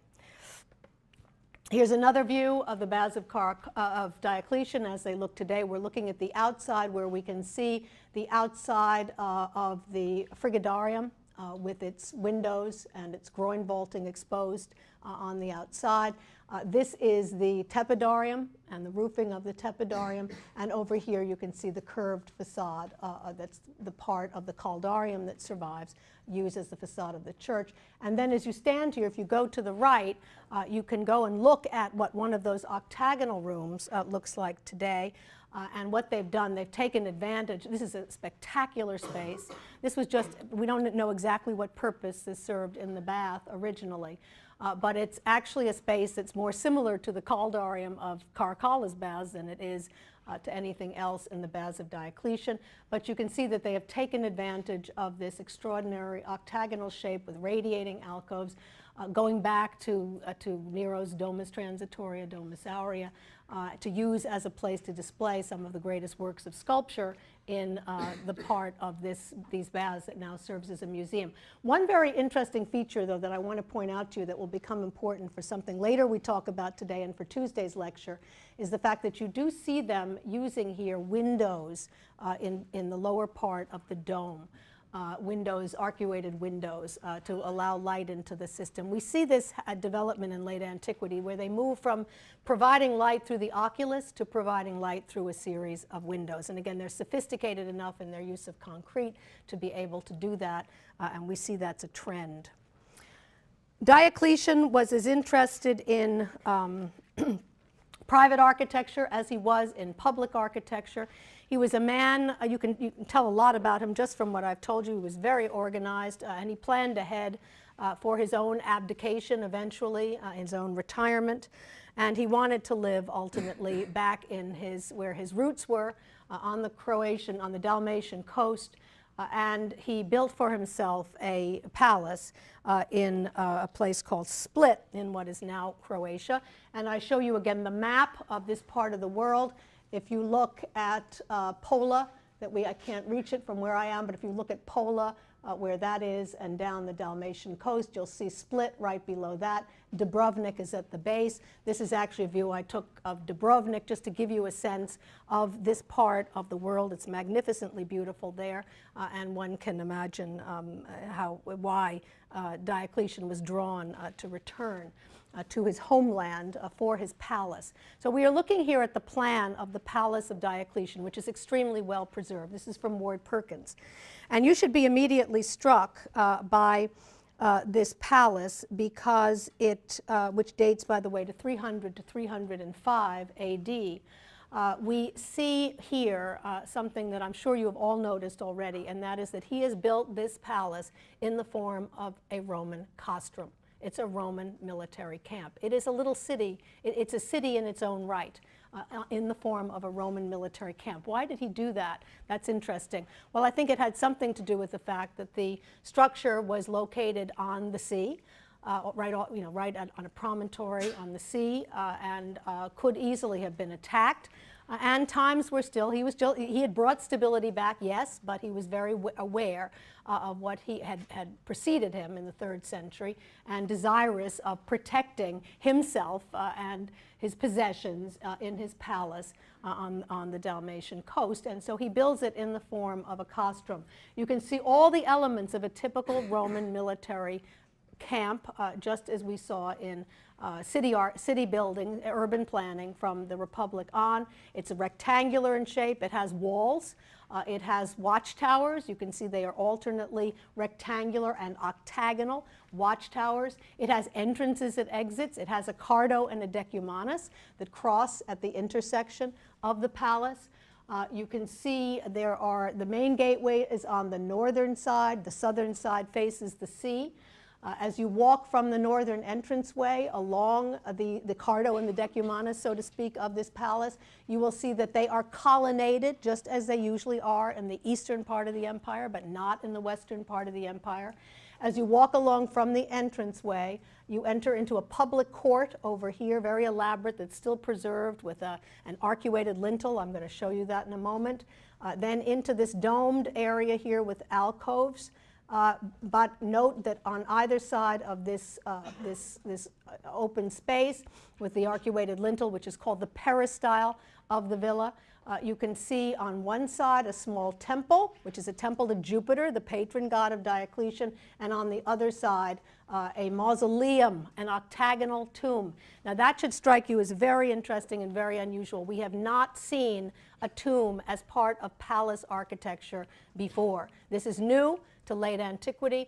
Here's another view of the baths of Diocletian as they look today. We're looking at the outside where we can see the outside of the frigidarium with its windows and its groin vaulting exposed on the outside. This is the tepidarium and the roofing of the tepidarium, and over here you can see the curved facade that's the part of the caldarium that survives, used as the facade of the church. And then as you stand here, if you go to the right, you can go and look at what one of those octagonal rooms looks like today. And what they've done, they've taken advantage. This is a spectacular space. This was just, we don't know exactly what purpose this served in the bath originally. But it's actually a space that's more similar to the caldarium of Caracalla's baths than it is to anything else in the baths of Diocletian. But you can see that they have taken advantage of this extraordinary octagonal shape with radiating alcoves, going back to Nero's Domus Transitoria, Domus Aurea, to use as a place to display some of the greatest works of sculpture in the part of these baths that now serves as a museum. One very interesting feature, though, that I want to point out to you that will become important for something later we talk about today and for Tuesday's lecture is the fact that you do see them using here windows in the lower part of the dome. Windows, arcuated windows, to allow light into the system. We see this development in late antiquity where they move from providing light through the oculus to providing light through a series of windows. And again, they're sophisticated enough in their use of concrete to be able to do that, and we see that's a trend. Diocletian was as interested in private architecture as he was in public architecture. He was a man, you can tell a lot about him just from what I've told you. He was very organized, and he planned ahead for his own abdication eventually, his own retirement. And he wanted to live ultimately back in where his roots were, on the Dalmatian coast. And he built for himself a palace in a place called Split in what is now Croatia. And I show you again the map of this part of the world. If you look at Pola, I can't reach it from where I am, but if you look at Pola, where that is, and down the Dalmatian coast, you'll see Split right below that, Dubrovnik is at the base. This is actually a view I took of Dubrovnik just to give you a sense of this part of the world. It's magnificently beautiful there, and one can imagine why Diocletian was drawn to return to his homeland for his palace. So we are looking here at the plan of the Palace of Diocletian, which is extremely well preserved. This is from Ward Perkins. And you should be immediately struck by this palace because it, which dates, by the way, to 300 to 305 AD, we see here something that I'm sure you have all noticed already, and that is that he has built this palace in the form of a Roman castrum. It's a Roman military camp. It is a little city. It's a city in its own right, in the form of a Roman military camp. Why did he do that? That's interesting. Well, I think it had something to do with the fact that the structure was located on the sea, right on a promontory on the sea, and could easily have been attacked. And times were still, he had brought stability back, yes, but he was very aware of what he had preceded him in the 3rd century and desirous of protecting himself and his possessions in his palace on the Dalmatian coast. And so he builds it in the form of a castrum. You can see all the elements of a typical Roman military camp, just as we saw in city building, urban planning from the Republic on. It's rectangular in shape. It has walls. It has watchtowers. You can see they are alternately rectangular and octagonal watchtowers. It has entrances and exits. It has a cardo and a decumanus that cross at the intersection of the palace. You can see the main gateway is on the northern side. The southern side faces the sea. As you walk from the northern entranceway along the cardo and the decumanus, so to speak, of this palace, you will see that they are colonnaded, just as they usually are in the eastern part of the empire, but not in the western part of the empire. As you walk along from the entranceway, you enter into a public court over here, very elaborate, that's still preserved with an arcuated lintel. I'm going to show you that in a moment. Then into this domed area here with alcoves. But note that on either side of this open space with the arcuated lintel, which is called the peristyle of the villa, you can see on one side a small temple, which is a temple to Jupiter, the patron god of Diocletian, and on the other side a mausoleum, an octagonal tomb. Now that should strike you as very interesting and very unusual. We have not seen a tomb as part of palace architecture before. This is new to late antiquity.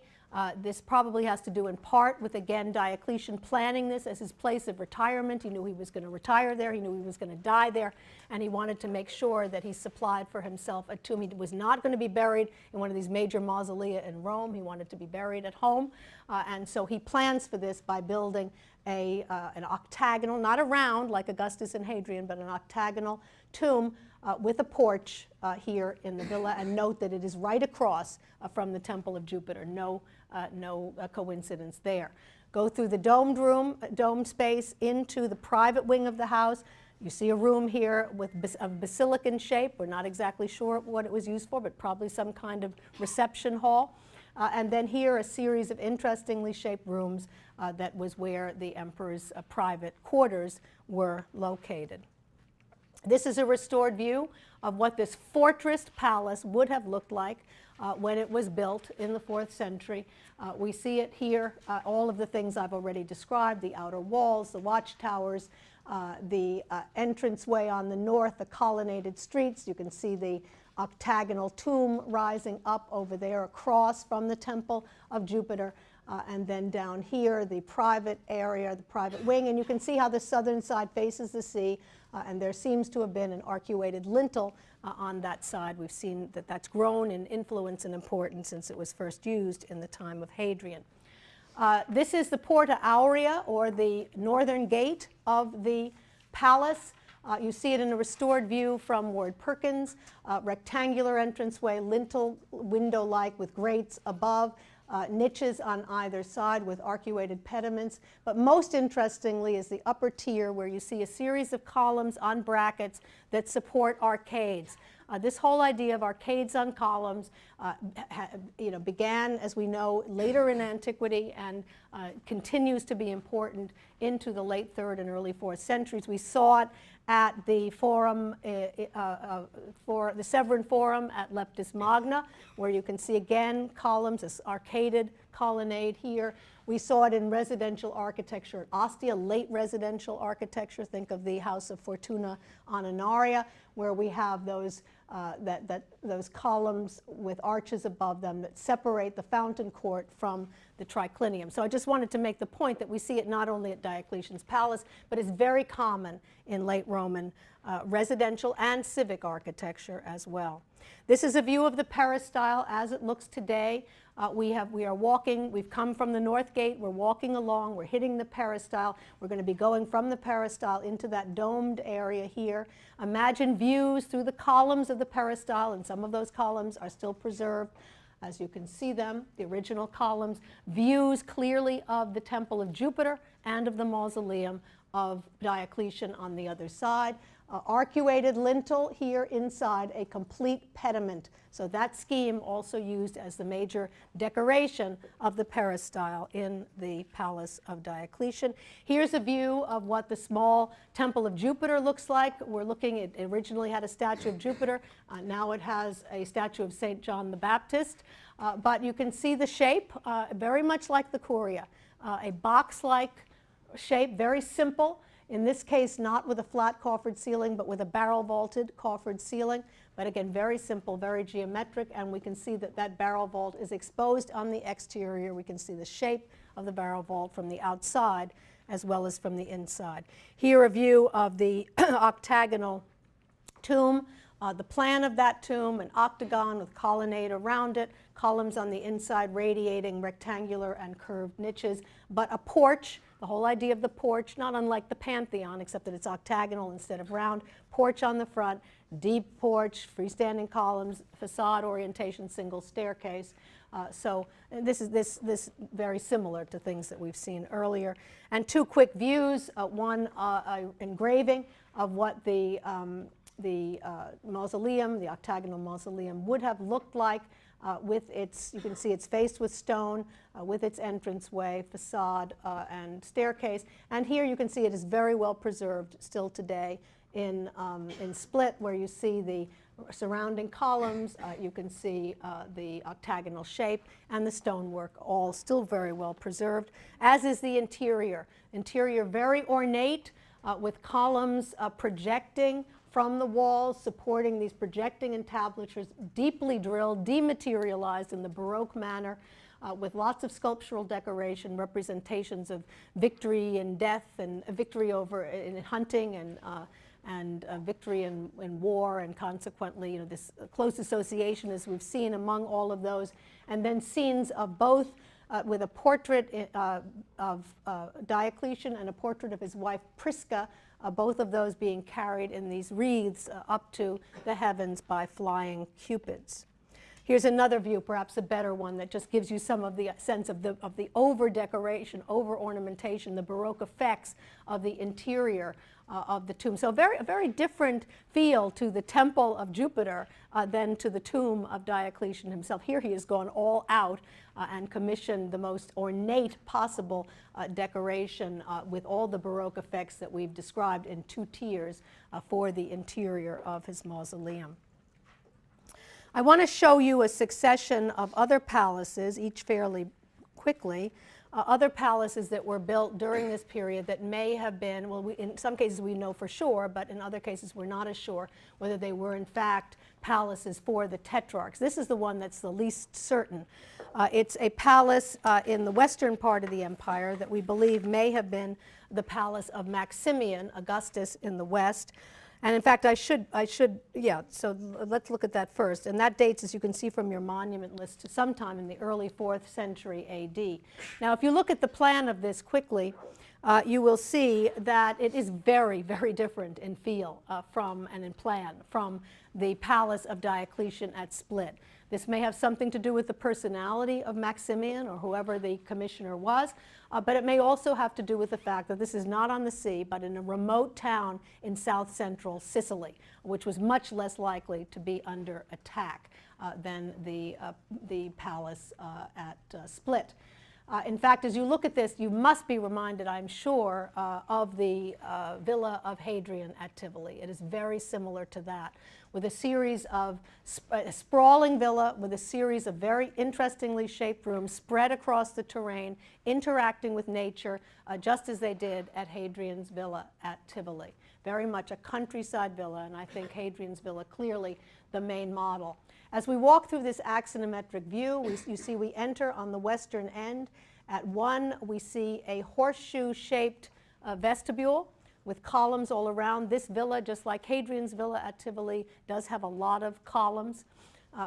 This probably has to do in part with, again, Diocletian planning this as his place of retirement. He knew he was going to retire there. He knew he was going to die there. And he wanted to make sure that he supplied for himself a tomb. He was not going to be buried in one of these major mausolea in Rome. He wanted to be buried at home. And so he plans for this by building an octagonal, not a round like Augustus and Hadrian, but an octagonal tomb with a porch here in the villa. And note that it is right across from the Temple of Jupiter. No coincidence there. Go through the domed space into the private wing of the house. You see a room here of basilican shape. We're not exactly sure what it was used for, but probably some kind of reception hall. And then here a series of interestingly shaped rooms that was where the emperor's private quarters were located. This is a restored view of what this fortress palace would have looked like when it was built in the 4th century. We see it here, all of the things I've already described, the outer walls, the watchtowers, the entranceway on the north, the colonnaded streets. You can see the octagonal tomb rising up over there across from the Temple of Jupiter. And then down here, the private area, the private wing. And you can see how the southern side faces the sea. And there seems to have been an arcuated lintel on that side. We've seen that that's grown in influence and importance since it was first used in the time of Hadrian. This is the Porta Aurea, or the northern gate of the palace. You see it in a restored view from Ward Perkins. Rectangular entranceway, lintel window-like with grates above. Niches on either side with arcuated pediments. But most interestingly is the upper tier, where you see a series of columns on brackets that support arcades. This whole idea of arcades on columns began, as we know, later in antiquity and continues to be important into the late 3rd and early 4th centuries. We saw it at the forum, for the Severan Forum at Leptis Magna, where you can see again columns, this arcaded colonnade here. We saw it in residential architecture at Ostia, late residential architecture. Think of the House of Fortuna Ananaria, where we have those those columns with arches above them that separate the fountain court from the triclinium. So I just wanted to make the point that we see it not only at Diocletian's palace, but it's very common in late Roman residential and civic architecture as well. This is a view of the peristyle as it looks today. We are walking, we've come from the north gate, we're walking along, we're hitting the peristyle. We're going to be going from the peristyle into that domed area here. Imagine views through the columns of the peristyle, and some of those columns are still preserved, as you can see them, the original columns. Views clearly of the Temple of Jupiter and of the mausoleum of Diocletian on the other side. Arcuated lintel here inside, a complete pediment. So that scheme also used as the major decoration of the peristyle in the palace of Diocletian. Here's a view of what the small Temple of Jupiter looks like. We're looking, it originally had a statue of Jupiter. Now it has a statue of St. John the Baptist. But you can see the shape, very much like the Curia. A box-like shape, very simple. In this case, not with a flat coffered ceiling, but with a barrel-vaulted coffered ceiling. But again, very simple, very geometric, and we can see that that barrel vault is exposed on the exterior. We can see the shape of the barrel vault from the outside as well as from the inside. Here, a view of the octagonal tomb. The plan of that tomb, an octagon with colonnade around it, columns on the inside radiating rectangular and curved niches, but a porch. The whole idea of the porch, not unlike the Pantheon, except that it's octagonal instead of round. Porch on the front, deep porch, freestanding columns, facade orientation, single staircase. So this is very similar to things that we've seen earlier. And two quick views, one engraving of what the mausoleum, the octagonal mausoleum, would have looked like. With its, you can see it's faced with stone, with its entranceway, facade, and staircase. And here you can see it is very well preserved still today in Split, where you see the surrounding columns, you can see the octagonal shape and the stonework, all still very well preserved, as is the interior. Interior very ornate, with columns projecting from the walls, supporting these projecting entablatures, deeply drilled, dematerialized in the Baroque manner, with lots of sculptural decoration, representations of victory and death, and victory over in hunting, and victory in war, and consequently, this close association, as we've seen, among all of those, and then scenes of both. With a portrait of Diocletian and a portrait of his wife Prisca, both of those being carried in these wreaths up to the heavens by flying cupids. Here's another view, perhaps a better one, that just gives you some of the sense of the over-decoration, over-ornamentation, the Baroque effects of the interior of the tomb. So a very different feel to the Temple of Jupiter than to the tomb of Diocletian himself. Here he has gone all out and commissioned the most ornate possible decoration with all the Baroque effects that we've described in two tiers for the interior of his mausoleum. I want to show you a succession of other palaces, each fairly quickly, other palaces that were built during this period that may have been, well, in some cases we know for sure, but in other cases we're not as sure whether they were in fact palaces for the Tetrarchs. This is the one that's the least certain. It's a palace in the western part of the empire that we believe may have been the palace of Maximian Augustus in the west. And in fact, yeah, so let's look at that first. And that dates, as you can see from your monument list, to sometime in the early 4th century AD. Now, if you look at the plan of this quickly, you will see that it is very, very different in feel and in plan from the palace of Diocletian at Split. This may have something to do with the personality of Maximian or whoever the commissioner was, but it may also have to do with the fact that this is not on the sea, but in a remote town in south-central Sicily, which was much less likely to be under attack than the palace at Split. In fact, as you look at this, you must be reminded, I'm sure, of the Villa of Hadrian at Tivoli. It is very similar to that, with a series of a sprawling villa with a series of very interestingly shaped rooms spread across the terrain, interacting with nature, just as they did at Hadrian's villa at Tivoli. Very much a countryside villa, and I think Hadrian's villa clearly the main model. As we walk through this axonometric view, you see we enter on the western end. At one, we see a horseshoe-shaped vestibule with columns all around. This villa, just like Hadrian's villa at Tivoli, does have a lot of columns.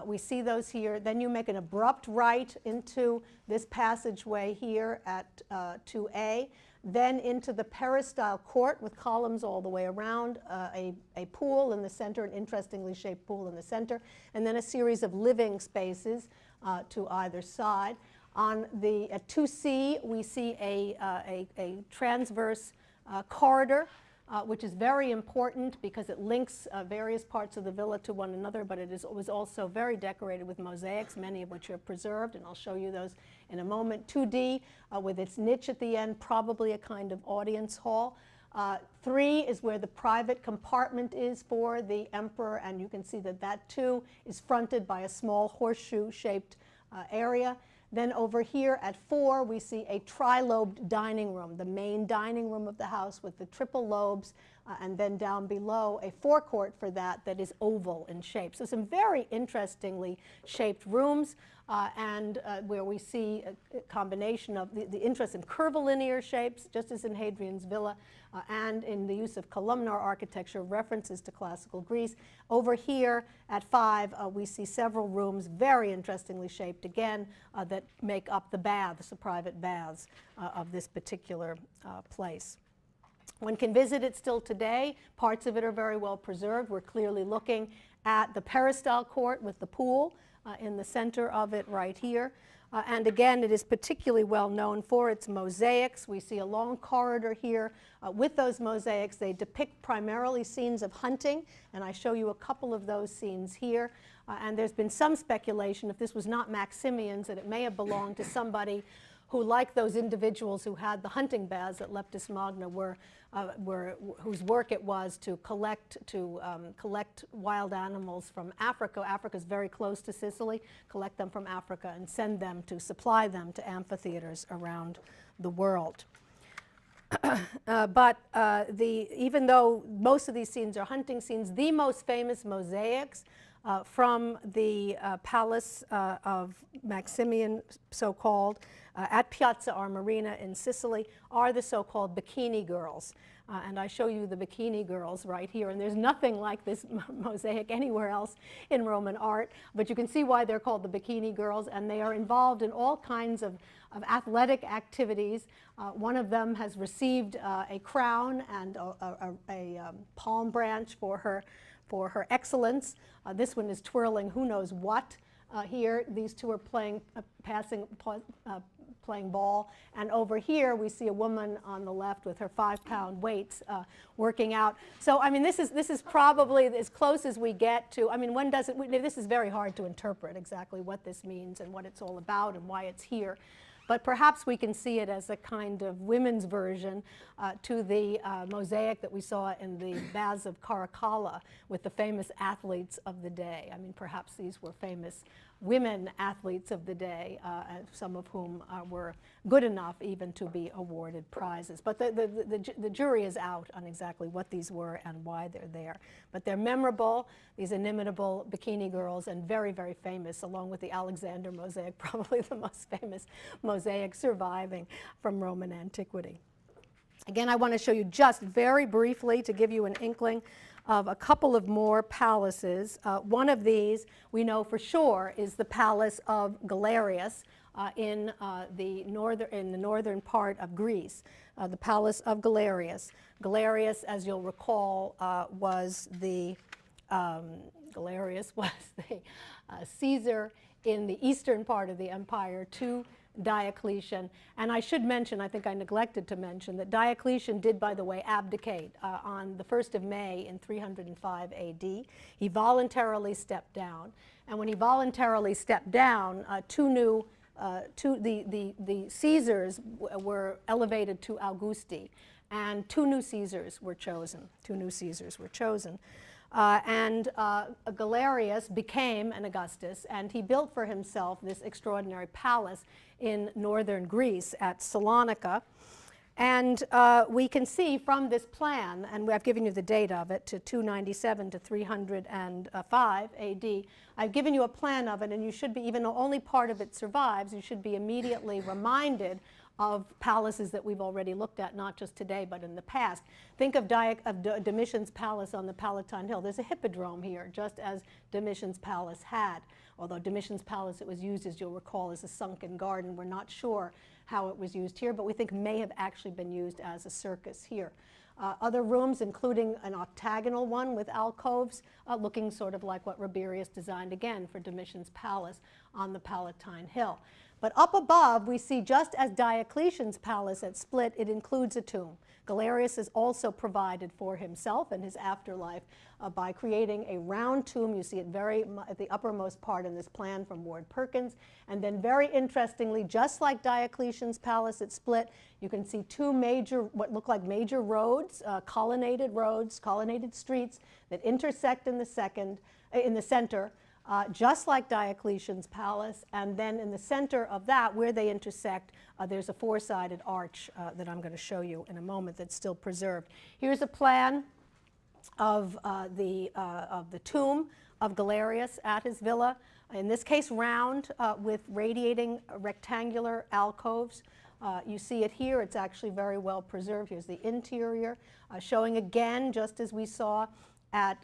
We see those here. Then you make an abrupt right into this passageway here at 2A, then into the peristyle court with columns all the way around, a pool in the center, an interestingly shaped pool in the center, and then a series of living spaces to either side. At 2C, we see a transverse corridor, which is very important because it links various parts of the villa to one another, but it was also very decorated with mosaics, many of which are preserved, and I'll show you those in a moment. 2D, with its niche at the end, probably a kind of audience hall. 3 is where the private compartment is for the emperor, and you can see that that too is fronted by a small horseshoe-shaped area. Then over here at 4, we see a tri-lobed dining room, the main dining room of the house with the triple lobes, and then down below a forecourt for that is oval in shape. So some very interestingly shaped rooms, and where we see a combination of the interest in curvilinear shapes, just as in Hadrian's villa, and in the use of columnar architecture, references to classical Greece. Over here at 5, we see several rooms, very interestingly shaped again, that make up the baths, the private baths of this particular place. One can visit it still today. Parts of it are very well preserved. We're clearly looking at the peristyle court with the pool in the center of it right here. And again, it is particularly well known for its mosaics. We see a long corridor here with those mosaics. They depict primarily scenes of hunting, and I show you a couple of those scenes here. And there's been some speculation, if this was not Maximian's, that it may have belonged to somebody who, like those individuals who had the hunting baths at Leptis Magna, whose work it was to collect wild animals from Africa. Africa is very close to Sicily. Collect them from Africa and send them to supply them to amphitheaters around the world. Even though most of these scenes are hunting scenes, the most famous mosaics from the palace of Maximian, so-called, at Piazza Armerina in Sicily, are the so-called bikini girls. And I show you the bikini girls right here, and there's nothing like this mosaic anywhere else in Roman art, but you can see why they're called the bikini girls, and they are involved in all kinds of athletic activities. One of them has received a crown and a palm branch for her excellence. This one is twirling who knows what. Here, these two are playing ball, and over here we see a woman on the left with her 5-pound weights working out. So I mean, this is probably as close as we get to. I mean, this is very hard to interpret exactly what this means and what it's all about and why it's here. But perhaps we can see it as a kind of women's version to the mosaic that we saw in the baths of Caracalla with the famous athletes of the day. I mean, perhaps these were famous women athletes of the day, some of whom were good enough even to be awarded prizes. But the jury is out on exactly what these were and why they're there. But they're memorable, these inimitable bikini girls, and very, very famous, along with the Alexander mosaic, probably the most famous mosaic surviving from Roman antiquity. Again, I want to show you just very briefly to give you an inkling of a couple of more palaces. One of these we know for sure is the palace of Galerius in the northern part of Greece, the palace of Galerius. Galerius, as you'll recall, was the Caesar in the eastern part of the empire to Diocletian. And I should mention, I think I neglected to mention, that Diocletian did, by the way, abdicate on the 1st of May in 305 AD. He voluntarily stepped down. And when he voluntarily stepped down, the Caesars were elevated to Augusti, and two new Caesars were chosen. Galerius became an Augustus, and he built for himself this extraordinary palace in northern Greece at Salonika. And we can see from this plan, and I've given you the date of it, to 297 to 305 AD, I've given you a plan of it, and you should be, even though only part of it survives, you should be immediately reminded of palaces that we've already looked at, not just today, but in the past. Think of Domitian's palace on the Palatine Hill. There's a hippodrome here, just as Domitian's palace had. Although Domitian's palace, it was used, as you'll recall, as a sunken garden. We're not sure how it was used here, but we think may have actually been used as a circus here. Other rooms, including an octagonal one with alcoves, looking sort of like what Rabirius designed again for Domitian's palace on the Palatine Hill. But up above, we see, just as Diocletian's palace at Split, it includes a tomb. Galerius has also provided for himself and his afterlife by creating a round tomb. You see it at the uppermost part in this plan from Ward Perkins. And then, very interestingly, just like Diocletian's palace at Split, you can see two major, what look like major roads, colonnaded streets that intersect in the center. Just like Diocletian's palace, and then in the center of that, where they intersect, there's a four-sided arch that I'm going to show you in a moment that's still preserved. Here's a plan of the tomb of Galerius at his villa, in this case round, with radiating rectangular alcoves. You see it here. It's actually very well preserved. Here's the interior, showing again, just as we saw in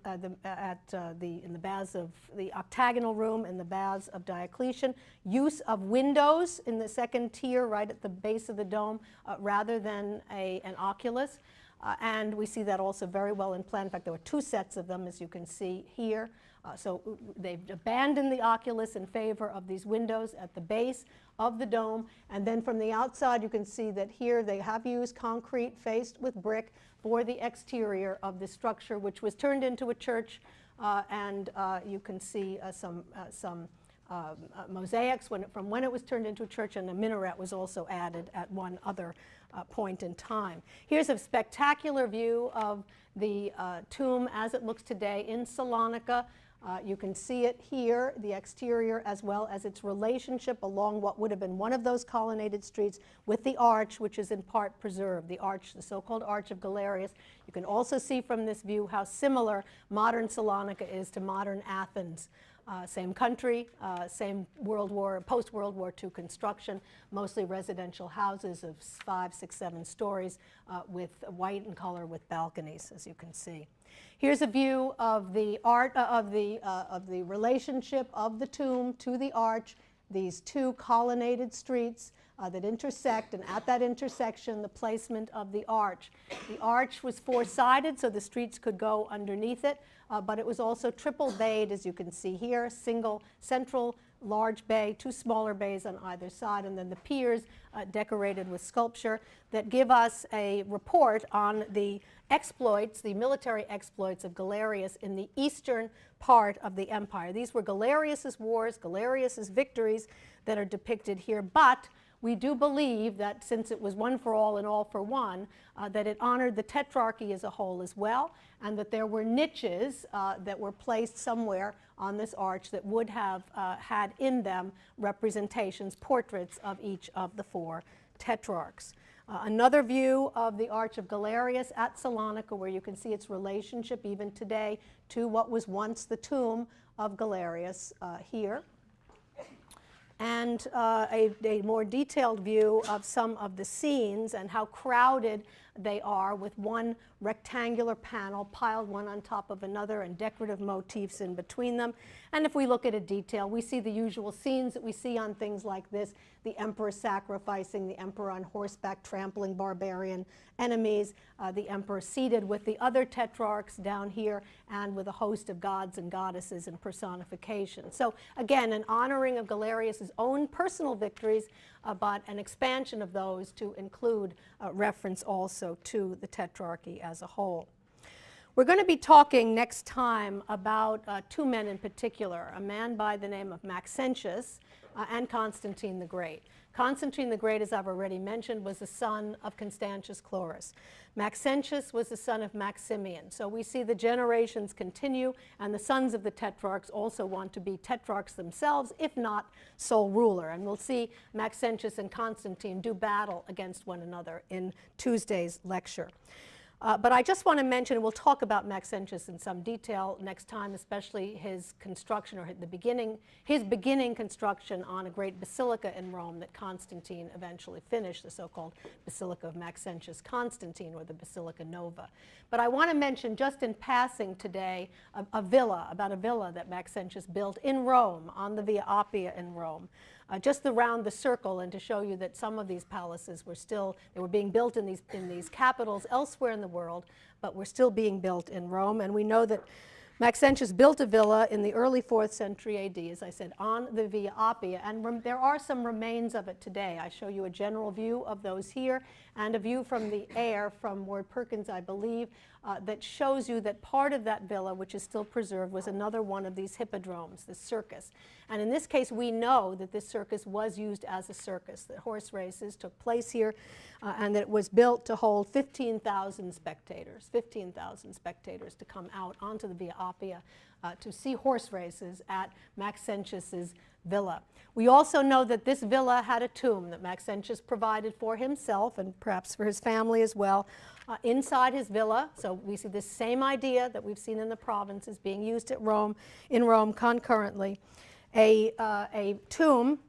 the baths of the octagonal room in the baths of Diocletian, use of windows in the second tier right at the base of the dome rather than an oculus. And we see that also very well in plan. In fact, there were two sets of them, as you can see here. So they've abandoned the oculus in favor of these windows at the base of the dome. And then from the outside, you can see that here they have used concrete faced with brick for the exterior of the structure, which was turned into a church. And you can see some mosaics from when it was turned into a church, and a minaret was also added at one other point in time. Here's a spectacular view of the tomb as it looks today in Salonika. You can see it here, the exterior, as well as its relationship along what would have been one of those colonnaded streets with the arch, which is in part preserved, the arch, the so-called Arch of Galerius. You can also see from this view how similar modern Salonika is to modern Athens. Same country, same post-World War II construction, mostly residential houses of 5, 6, 7 stories with white in color with balconies, as you can see. Here's a view of the relationship of the tomb to the arch, these two colonnaded streets that intersect, and at that intersection, the placement of the arch. The arch was four-sided, so the streets could go underneath it, but it was also triple bayed, as you can see here, single central large bay, two smaller bays on either side, and then the piers decorated with sculpture that give us a report on the exploits, the military exploits of Galerius in the eastern part of the empire. These were Galerius's wars, Galerius's victories that are depicted here, but we do believe that since it was one for all and all for one, that it honored the Tetrarchy as a whole as well, and that there were niches that were placed somewhere on this arch that would have had in them representations, portraits of each of the four tetrarchs. Another view of the Arch of Galerius at Salonika, where you can see its relationship even today to what was once the tomb of Galerius here. And a more detailed view of some of the scenes and how crowded they are, with one rectangular panel piled one on top of another and decorative motifs in between them. And if we look at a detail, we see the usual scenes that we see on things like this: the emperor sacrificing, the emperor on horseback trampling barbarian enemies, the emperor seated with the other tetrarchs down here, and with a host of gods and goddesses in personification. So again, an honoring of Galerius's own personal victories, but an expansion of those to include reference also to the Tetrarchy as a whole. We're going to be talking next time about two men in particular, a man by the name of Maxentius and Constantine the Great. Constantine the Great, as I've already mentioned, was the son of Constantius Chlorus. Maxentius was the son of Maximian. So we see the generations continue, and the sons of the tetrarchs also want to be tetrarchs themselves, if not sole ruler. And we'll see Maxentius and Constantine do battle against one another in Tuesday's lecture. But I just want to mention, we'll talk about Maxentius in some detail next time, especially his construction, or his beginning construction on a great basilica in Rome that Constantine eventually finished, the so-called Basilica of Maxentius Constantine, or the Basilica Nova. But I want to mention just in passing today about a villa that Maxentius built in Rome, on the Via Appia in Rome. Just around the circle, and to show you that some of these palaces were still, they were being built in these capitals elsewhere in the world, but were still being built in Rome. And we know that Maxentius built a villa in the early 4th century AD, as I said, on the Via Appia, and there are some remains of it today. I show you a general view of those here, and a view from the air from Ward Perkins, I believe, that shows you that part of that villa, which is still preserved, was another one of these hippodromes, this circus. And in this case, we know that this circus was used as a circus, that horse races took place here, and that it was built to hold 15,000 spectators to come out onto the Via Appia to see horse races at Maxentius's villa. We also know that this villa had a tomb that Maxentius provided for himself, and perhaps for his family as well, inside his villa. So we see this same idea that we've seen in the provinces being used at Rome, in Rome concurrently. A tomb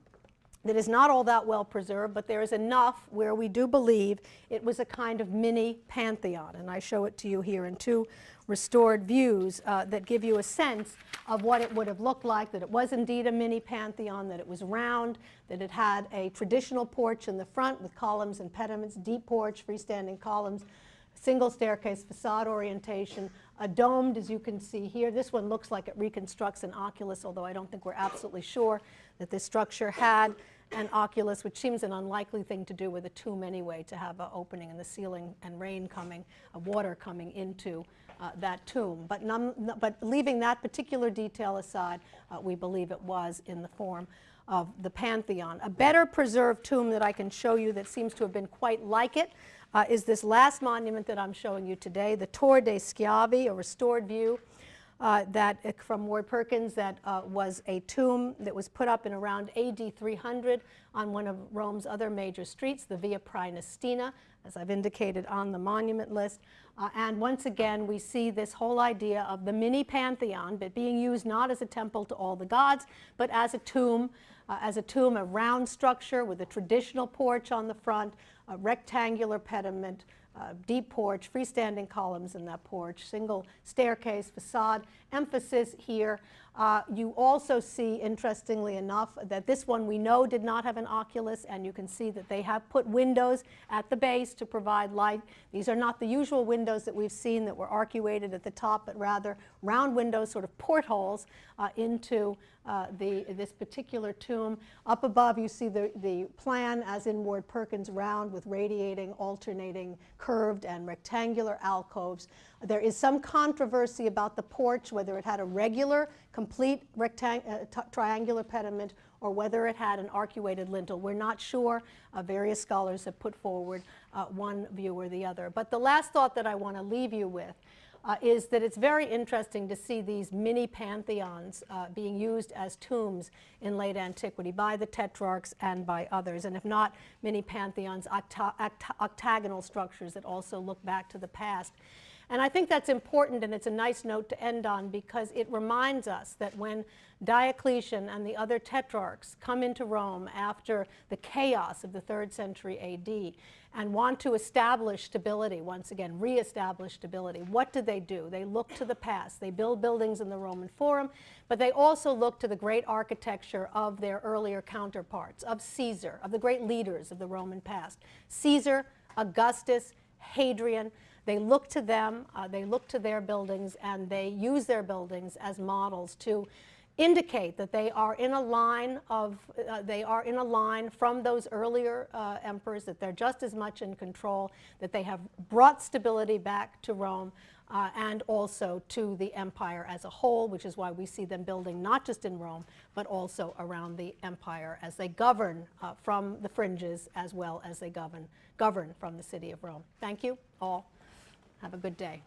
that is not all that well preserved, but there is enough where we do believe it was a kind of mini pantheon. And I show it to you here in two restored views that give you a sense of what it would have looked like, that it was indeed a mini pantheon, that it was round, that it had a traditional porch in the front with columns and pediments, deep porch, freestanding columns, single staircase, facade orientation, domed, as you can see here. This one looks like it reconstructs an oculus, although I don't think we're absolutely sure that this structure had an oculus, which seems an unlikely thing to do with a tomb anyway, to have an opening in the ceiling and rain coming, water coming into that tomb. But leaving that particular detail aside, we believe it was in the form of the Pantheon. A better preserved tomb that I can show you that seems to have been quite like it is this last monument that I'm showing you today, the Tor dei Schiavi, a restored view from Ward Perkins, that was a tomb that was put up in around AD 300 on one of Rome's other major streets, the Via Praenestina, as I've indicated on the monument list. And once again, we see this whole idea of the mini pantheon, but being used not as a temple to all the gods, but as a tomb, a round structure with a traditional porch on the front, a rectangular pediment, deep porch, freestanding columns in that porch, single staircase, facade. Emphasis here. You also see, interestingly enough, that this one we know did not have an oculus, and you can see that they have put windows at the base to provide light. These are not the usual windows that we've seen that were arcuated at the top, but rather round windows, sort of portholes into this particular tomb. Up above you see the plan as in Ward Perkins, round with radiating, alternating, curved and rectangular alcoves. There is some controversy about the porch, whether it had a regular, complete triangular pediment or whether it had an arcuated lintel. We're not sure. Various scholars have put forward one view or the other. But the last thought that I want to leave you with is that it's very interesting to see these mini pantheons being used as tombs in late antiquity by the Tetrarchs and by others, and if not mini pantheons, octagonal structures that also look back to the past. And I think that's important, and it's a nice note to end on, because it reminds us that when Diocletian and the other tetrarchs come into Rome after the chaos of the 3rd century AD and want to establish stability, once again, reestablish stability, what do? They look to the past. They build buildings in the Roman Forum, but they also look to the great architecture of their earlier counterparts, of Caesar, of the great leaders of the Roman past. Caesar, Augustus, Hadrian. They look to them, they look to their buildings, and they use their buildings as models to indicate that they are in a line from those earlier emperors, that they're just as much in control, that they have brought stability back to Rome, and also to the empire as a whole, which is why we see them building not just in Rome, but also around the empire as they govern from the fringes as well as they govern from the city of Rome. Thank you all. Have a good day.